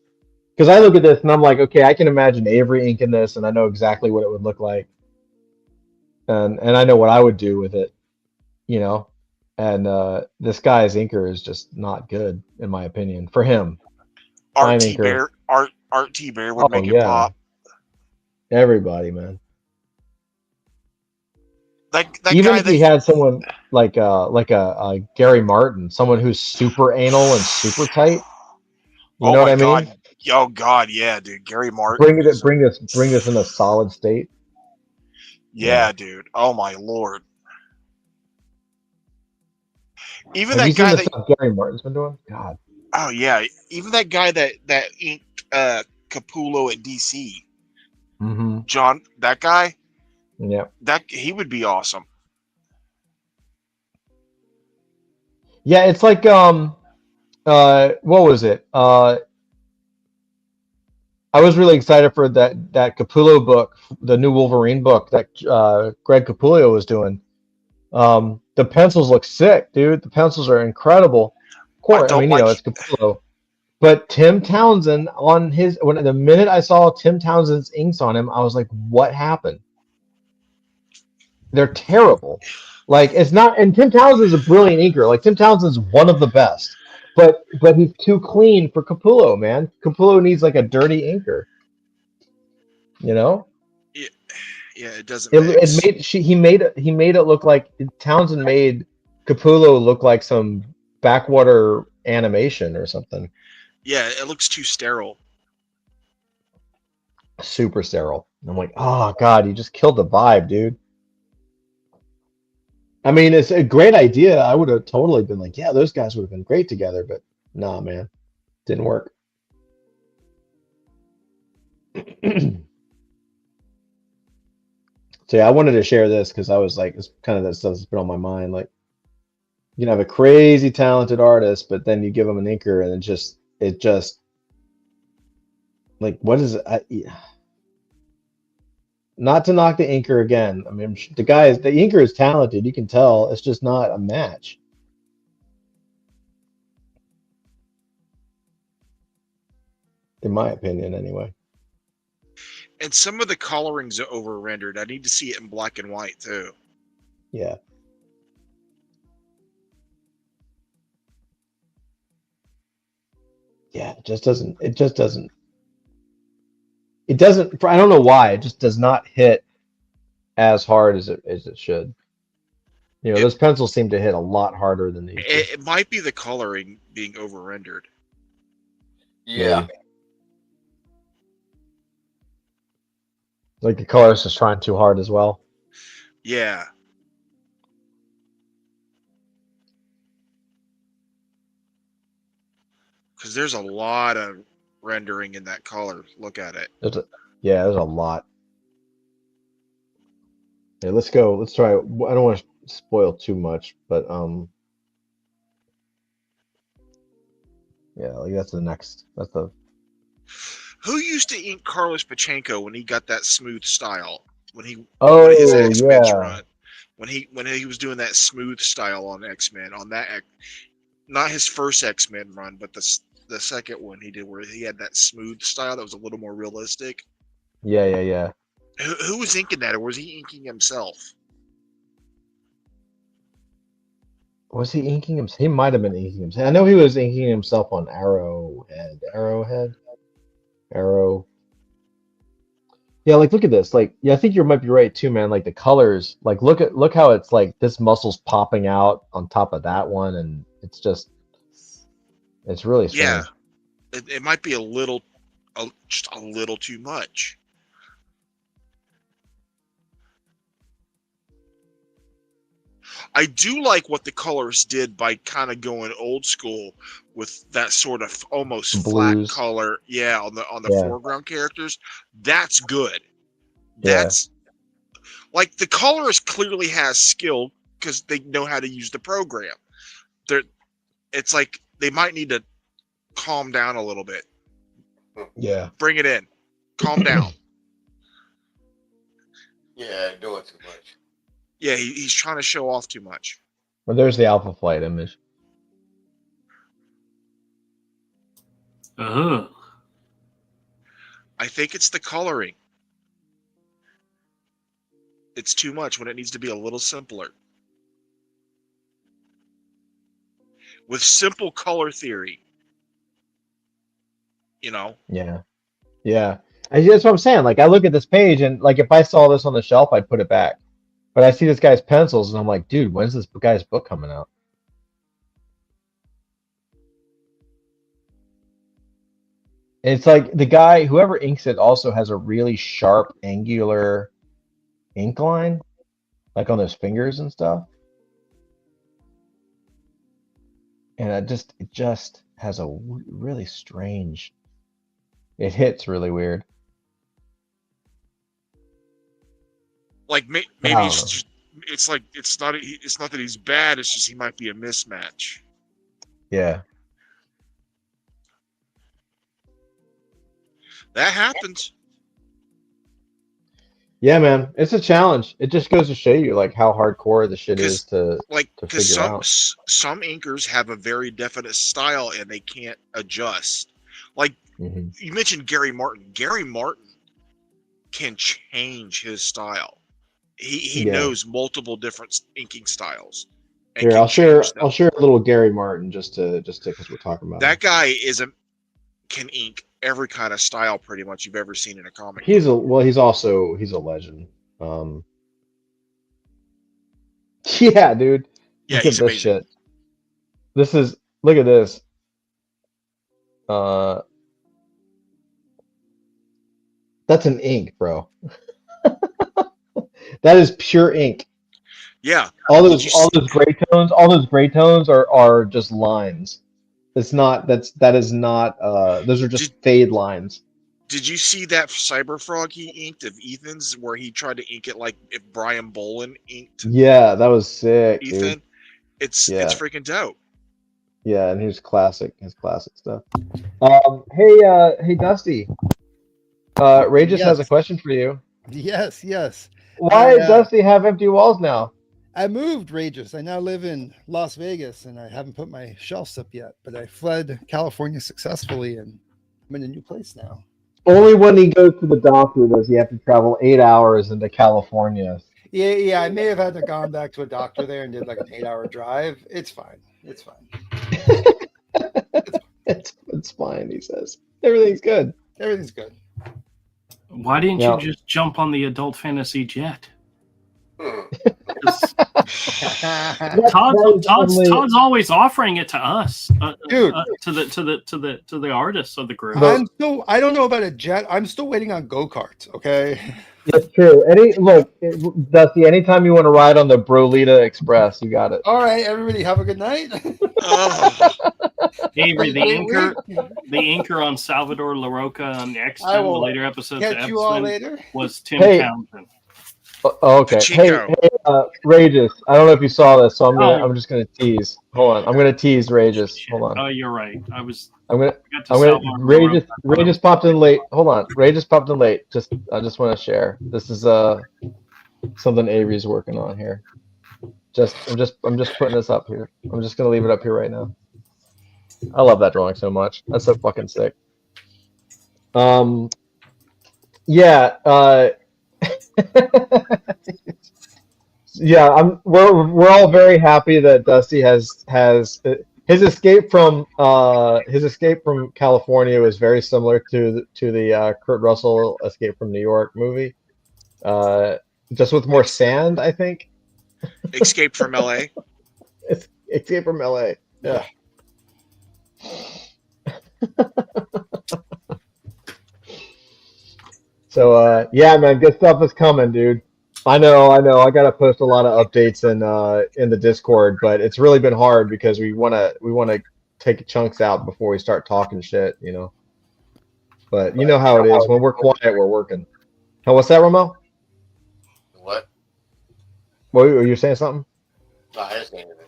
because I look at this and I'm like, okay, I can imagine Avery inking this and I know exactly what it would look like. And I know what I would do with it, you know. And this guy's inker is just not good, in my opinion. For him, Art fine T inker. Bear Art T Bear would Oh make it yeah, pop. everybody, man. That Even guy if he that had someone like a Gary Martin, someone who's super anal and super tight. You oh know what my I mean? god. Oh god, yeah, dude. Gary Bring Martin it, is bring this in a solid state. Yeah. yeah, dude. Oh my lord. Even Have you that seen guy the that stuff Gary Martin's been doing? God. oh yeah, even that guy that inked Capullo at DC. Mm-hmm. John, that guy, Yeah. that he would be awesome. Yeah, it's like what was it? I was really excited for that Capullo book, the new Wolverine book that Greg Capullo was doing. The pencils look sick, dude. The pencils are incredible. Of I course, I don't mean, like it's Capullo. But Tim Townsend on when the minute I saw Tim Townsend's inks on him, I was like, what happened? They're terrible. Like it's not, and Tim Townsend's a brilliant inker. Like Tim Townsend's one of the best, but he's too clean for Capullo, man. Capullo needs like a dirty inker, you know. yeah, yeah, it doesn't It mix. made he made it look like Townsend made Capullo look like some backwater animation or something. Yeah, it looks too sterile. Super sterile. And I'm like, oh god, you just killed the vibe, dude. I mean, it's a great idea. I would have totally been like, yeah, those guys would have been great together, but nah, man, didn't work. So yeah, I wanted to share this because I was like, it's kind of that stuff that's been on my mind. Like, you can have a crazy talented artist, but then you give them an inker, and it just like, what is it? Not to knock the inker again. I mean, the inker is talented. You can tell. It's just not a match. In my opinion, anyway. And some of the coloring's over rendered. I need to see it in black and white too. Yeah. Yeah, it just doesn't. I don't know why. It just does not hit as hard as it should. You know, those pencils seem to hit a lot harder than these. It might be the coloring being over rendered. Yeah. Like the colorist is trying too hard as well. Yeah. Because there's a lot of rendering in that color. Look at it. There's a lot. Yeah, let's go. Let's try. I don't want to spoil too much, but yeah, like that's the. Who used to ink Carlos Pachenko when he got that smooth style? When his Oh X-Men yeah, run, when he was doing that smooth style on X-Men, on that, not his first X-Men run, but the second one he did where he had that smooth style that was a little more realistic. yeah. Who was inking that, or was he inking himself? Was he inking himself? He might have been inking himself. I know he was inking himself on Arrow. Yeah, like look at this. Like, yeah, I think you might be right too, man. Like the colors, like look how it's like this muscle's popping out on top of that one, and it's really strange. Yeah, it might be just a little too much. I do like what the colors did by kind of going old school with that sort of almost Blues. flat color. Yeah, on the Yeah. foreground characters. That's good. Yeah. That's like the colorist clearly has skill because they know how to use the program. It's like they might need to calm down a little bit. Yeah. Bring it in. Calm down. Yeah, doing too much. Yeah, he's trying to show off too much. Well, there's the Alpha Flight image. Uh-huh. I think it's the coloring. It's too much when it needs to be a little simpler. With simple color theory, you know. Yeah. That's what I'm saying. Like I look at this page and like if I saw this on the shelf, I'd put it back. But I see this guy's pencils and I'm like, dude, when's this guy's book coming out? And it's like the guy, whoever inks it, also has a really sharp, angular ink line, like on his fingers and stuff. And it just has a really strange. It hits really weird. Like maybe it's like it's not that he's bad. It's just he might be a mismatch. Yeah. That happens. Yeah, man, it's a challenge. It just goes to show you like how hardcore the shit is to Because figure out. some inkers have a very definite style and they can't adjust. Like you mentioned Gary Martin. Gary Martin can change his style. He knows multiple different inking styles. Here, I'll share a little Gary Martin just because we're talking about that guy can ink every kind of style pretty much you've ever seen in a comic. He's a legend. Yeah, dude. Yeah, Look he's at this shit. Look at this. That's an ink, bro. That is pure ink. Yeah. All those gray tones are just lines. That is not those are just fade lines. Did you see that Cyberfrog he inked of Ethan's, where he tried to ink it like if Brian Bolin inked Yeah, that was sick, dude. Ethan? It's freaking dope. Yeah, and his classic stuff. Hey, Dusty. Regis has a Yes. question for you. Yes. Why does Dusty have empty walls now? I moved, Regis. I now live in Las Vegas, and I haven't put my shelves up yet. But I fled California successfully, and I'm in a new place now. Only when he goes to the doctor does he have to travel 8 hours into California. Yeah. I may have had to gone back to a doctor there and did like an 8-hour drive. It's fine. It's fine, he says. Everything's good. Everything's good. Why didn't Yeah. you just jump on the adult fantasy jet? Todd's always offering it to us, Dude. to the artists of the group. I don't know about a jet. I'm still waiting on go-karts. Okay. It's true. Dusty, anytime you want to ride on the Brolita Express, you got it. All right, everybody, have a good night. Avery, the anchor on Salvador LaRocca on X-Men, I the will later episodes of catch you all X-Men, later. was Tim Hey. Townsend. Okay. Pachinko. Hey, Regis. I don't know if you saw this, so Oh. I'm just gonna tease. Hold on. I'm gonna tease Regis. Hold on. Oh, you're right. I I'm gonna. got to Salvador LaRocca. Regis popped in late. Hold on. Regis popped in late. I just want to share. This is something Avery's working on here. I'm just putting this up here. I'm just gonna leave it up here right now. I love that drawing so much. That's so fucking sick. Yeah. Yeah, we're all very happy that Dusty has his escape from California was very similar to the Kurt Russell Escape from New York movie, just with more sand, I think. Escape from LA. Escape from LA. Yeah. So yeah, man, good stuff is coming, dude. I know. I gotta post a lot of updates in the Discord, but it's really been hard because we wanna take chunks out before we start talking shit, you know. But you know how it is. When we're quiet, we're working. Oh, what's that, Romo? What? What were you saying something? No, I just named it.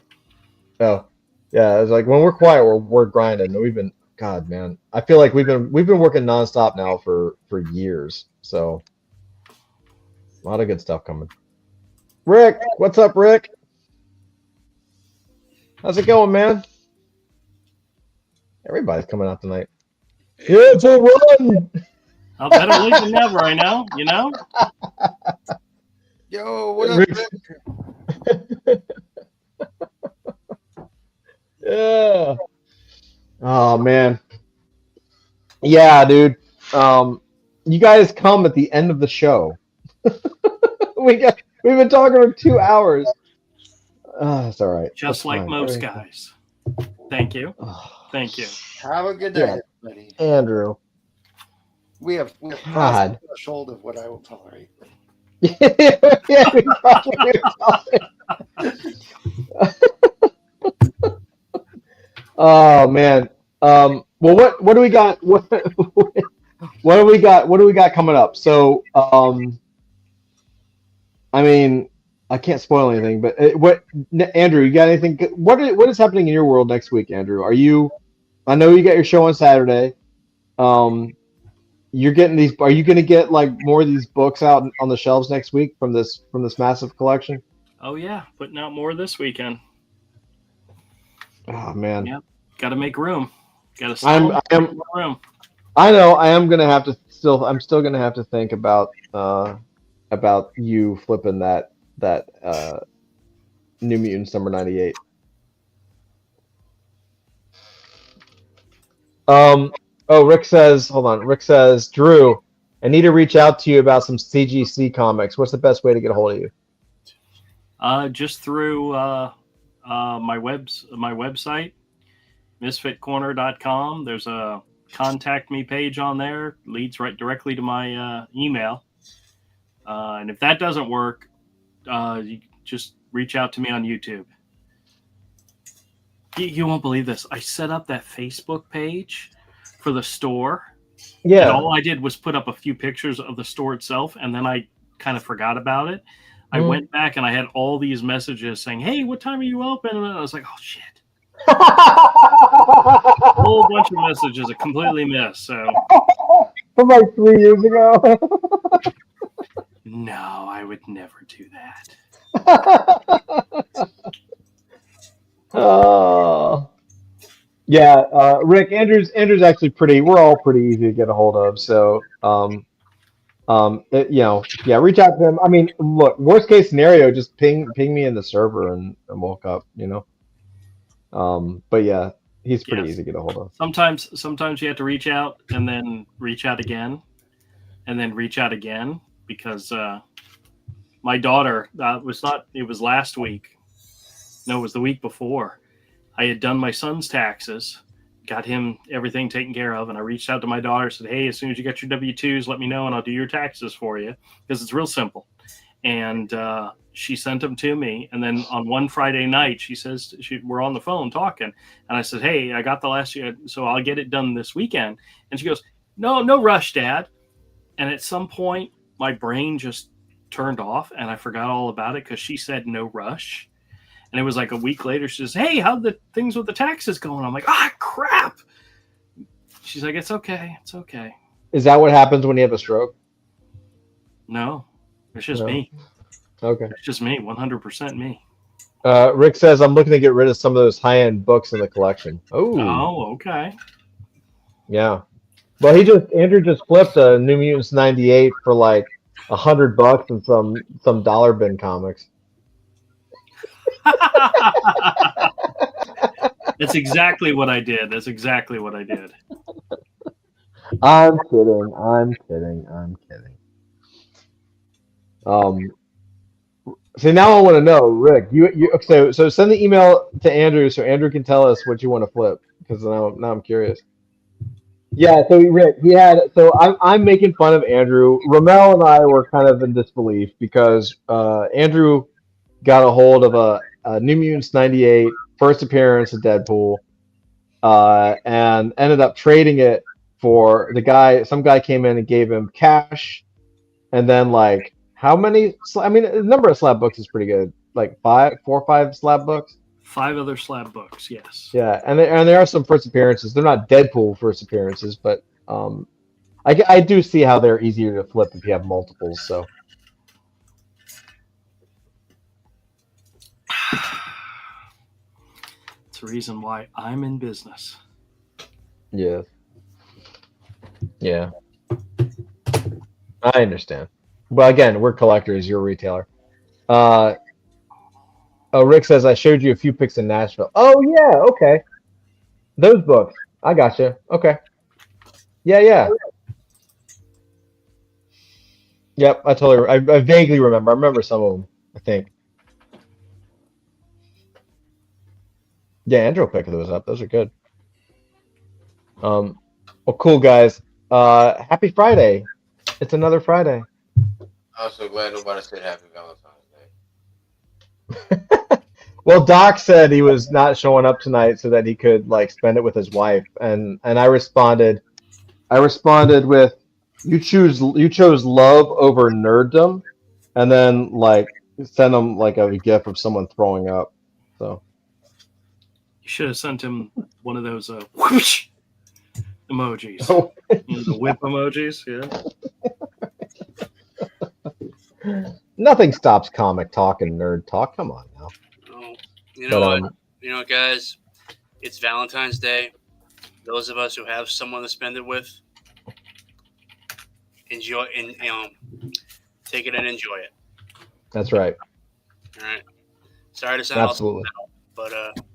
Oh, yeah. It's like when we're quiet, we're grinding. We've been, God, man. I feel like we've been working nonstop now for years. So a lot of good stuff coming. Rick, what's up, Rick? How's it going, man? Everybody's coming out tonight. Yeah, it's a run. Oh, better late than never, I know. You know. Yo, what up, Rick? Yeah. Oh man. Yeah, dude. You guys come at the end of the show. We've been talking for 2 hours. It's all right. Just That's like fine. most Everything's guys. Thank you. Thank you. Have a good Yeah. day, everybody. fine. Andrew. We have God. crossed the threshold of what I will tolerate. Yeah, we probably Oh man. Well, what do we got? What do we got? What do we got coming up? So, I mean, I can't spoil anything, but Andrew, you got anything? What is happening in your world next week, Andrew? I know you got your show on Saturday. You're getting these. Are you going to get like more of these books out on the shelves next week from this massive collection? Oh yeah, putting out more this weekend. Oh man. Yep. Got to make room. Got to I am. room. I know. I am gonna have to still. I'm still gonna have to think about you flipping that New Mutants number 98. Oh, Rick says. Hold on. Rick says, Drew, I need to reach out to you about some CGC comics. What's the best way to get a hold of you? Just through my website, misfitcorner.com. There's a contact me page on there, leads right directly to my email. And if that doesn't work, you just reach out to me on YouTube. You won't believe this. I set up that Facebook page for the store And Yeah. all I did was put up a few pictures of the store itself, and then I kind of forgot about it. I Mhm. went back and I had all these messages saying, "Hey, what time are you open?" And I was like, "Oh shit!" From A whole bunch of messages I completely missed. So like 3 years ago. no, I would never do that. Oh. Yeah, Rick, Andrew's actually pretty. We're all pretty easy to get a hold of. So, yeah, reach out to him. I mean, look, worst case scenario, just ping me in the server and we'll hook up. But yeah, he's pretty Yes. easy to get a hold of. Sometimes you have to reach out and then reach out again, and then reach out again because my daughter it was last week. No, it was the week before. I had done my son's taxes, got him everything taken care of, and I reached out to my daughter, said, "Hey, as soon as you get your W-2s, let me know and I'll do your taxes for you," because it's real simple. And she sent them to me. And then on one Friday night, she says, we're on the phone talking. And I said, "Hey, I got the last year, so I'll get it done this weekend." And she goes, no rush, Dad. And at some point, my brain just turned off and I forgot all about it because she said no rush. And it was like a week later, she says, "Hey, how'd the things with the taxes going?" I'm like, crap. She's like, "It's okay. It's okay." Is that what happens when you have a stroke? No, it's just No. me. Okay. It's just me, 100% me. Rick says I'm looking to get rid of some of those high-end books in the collection. Oh, okay. Yeah. Well, Andrew just flipped a New Mutants '98 for like $100 and some dollar bin comics. That's exactly what I did. That's exactly what I did. I'm kidding. So now I want to know, Rick. So send the email to Andrew so Andrew can tell us what you want to flip because now I'm curious. Yeah. So Rick, I'm making fun of Andrew. Ramel and I were kind of in disbelief because Andrew got a hold of a New Mutants '98 first appearance of Deadpool, and ended up trading it for the guy. Some guy came in and gave him cash, and then like how many? I mean, the number of slab books is pretty good. Like 4 or 5 slab books. 5 other slab books, yes. Yeah, and there are some first appearances. They're not Deadpool first appearances, but I do see how they're easier to flip if you have multiples. So It's the reason why I'm in business. yeah, I understand. But again, we're collectors. You're a retailer. Rick says I showed you a few pics in Nashville. Oh yeah, okay. Those books. I gotcha. Okay. Yeah. Yep, I vaguely remember. I remember some of them, I think. Yeah, Andrew will pick those up. Those are good. Well, cool guys. Happy Friday. It's another Friday. I'm so glad nobody said Happy Valentine's Day. Well, Doc said he was not showing up tonight so that he could like spend it with his wife, and I responded with you chose love over nerddom, and then like send him like a gif of someone throwing up. So You should have sent him one of those whoosh emojis. Oh. The whip emojis, yeah. Nothing stops comic talk and nerd talk. Come on now. Oh, you know But, what? You know, guys, it's Valentine's Day. Those of us who have someone to spend it with, enjoy and take it and enjoy it. That's right. All right. Sorry to sound all Absolutely. sentimental, but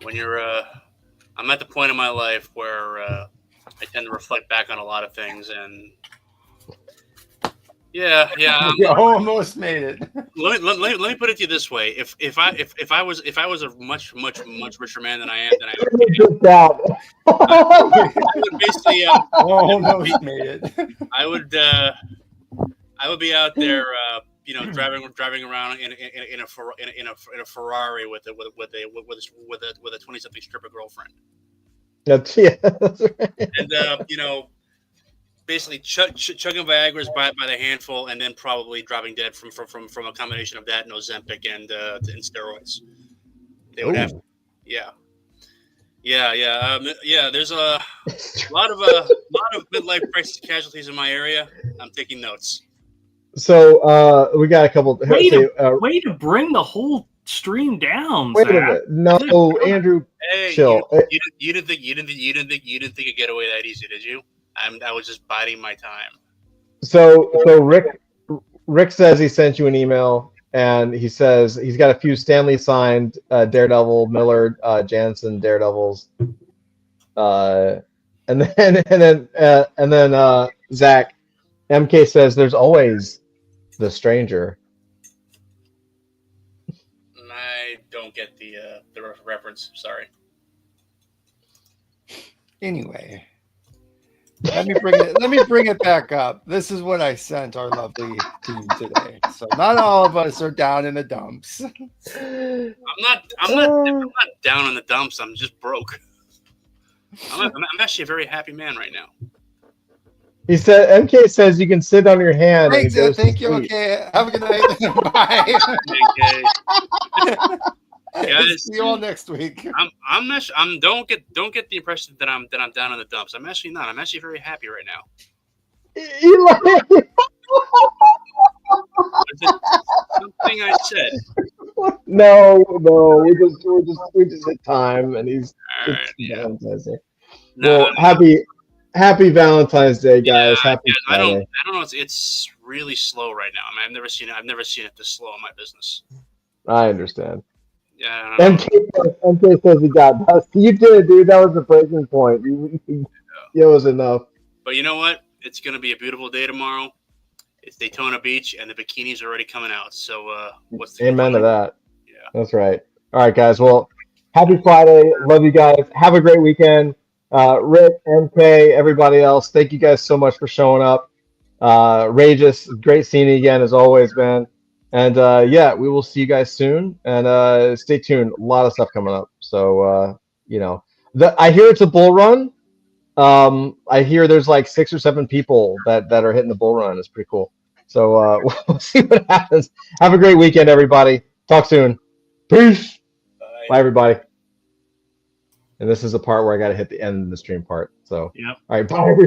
when you're, I'm at the point in my life where I tend to reflect back on a lot of things, and yeah. You almost made it. Let me put it to you this way: if I was a much richer man than I am, then I would basically Almost made it. I would be out there, driving around in a Ferrari with a 20-something stripper girlfriend. That's right. And basically chugging Viagra's by the handful, and then probably dropping dead from a combination of that and Ozempic and steroids. They would have, yeah. There's a lot of midlife crisis casualties in my area. I'm taking notes. So we got a couple. Way to bring the whole stream down. Wait a Zach. minute. No, Andrew, Hey, chill. you didn't think it'd get away that easy, did you? I was just biding my time. So Rick says he sent you an email, and he says he's got a few Stanley signed Daredevil, Millard, Jansen Daredevils, and then Zach, MK says there's always the Stranger. I don't get the reference. Sorry. Anyway, let me bring it back up. This is what I sent our lovely team today. So not all of us are down in the dumps. I'm not down in the dumps. I'm just broke. I'm actually a very happy man right now. He said MK says you can sit on your hand. Thanks, and it goes to thank you. sleep. Okay, have a good night. Bye. Guys, See you all next week. Don't get the impression that I'm down in the dumps. I'm actually not. I'm actually very happy right now. Something I said. No, we just hit time, and he's. All right, it's yeah. Valentine's Day. No, Well, happy Valentine's Day, guys. yeah, Happy I Friday. don't know. It's really slow right now. I mean, I've never seen it this slow in my business. I understand. Yeah. I don't know. MK says he got dust. You did, dude. That was the breaking point. It was enough. But you know what? It's going to be a beautiful day tomorrow. It's Daytona Beach, and the bikinis are already coming out. So, what's the Amen to that. Yeah. That's right. All right, guys. Well, happy Friday. Love you guys. Have a great weekend. Rick, MK, everybody else, thank you guys so much for showing up. Rageous, great seeing you again as always, man. And yeah, we will see you guys soon. And stay tuned. A lot of stuff coming up. So I hear it's a bull run. I hear there's like 6 or 7 people that are hitting the bull run. It's pretty cool. So we'll see what happens. Have a great weekend, everybody. Talk soon. Peace. Bye everybody. And this is the part where I got to hit the end of the stream part. So, Yep. all right, bye everybody.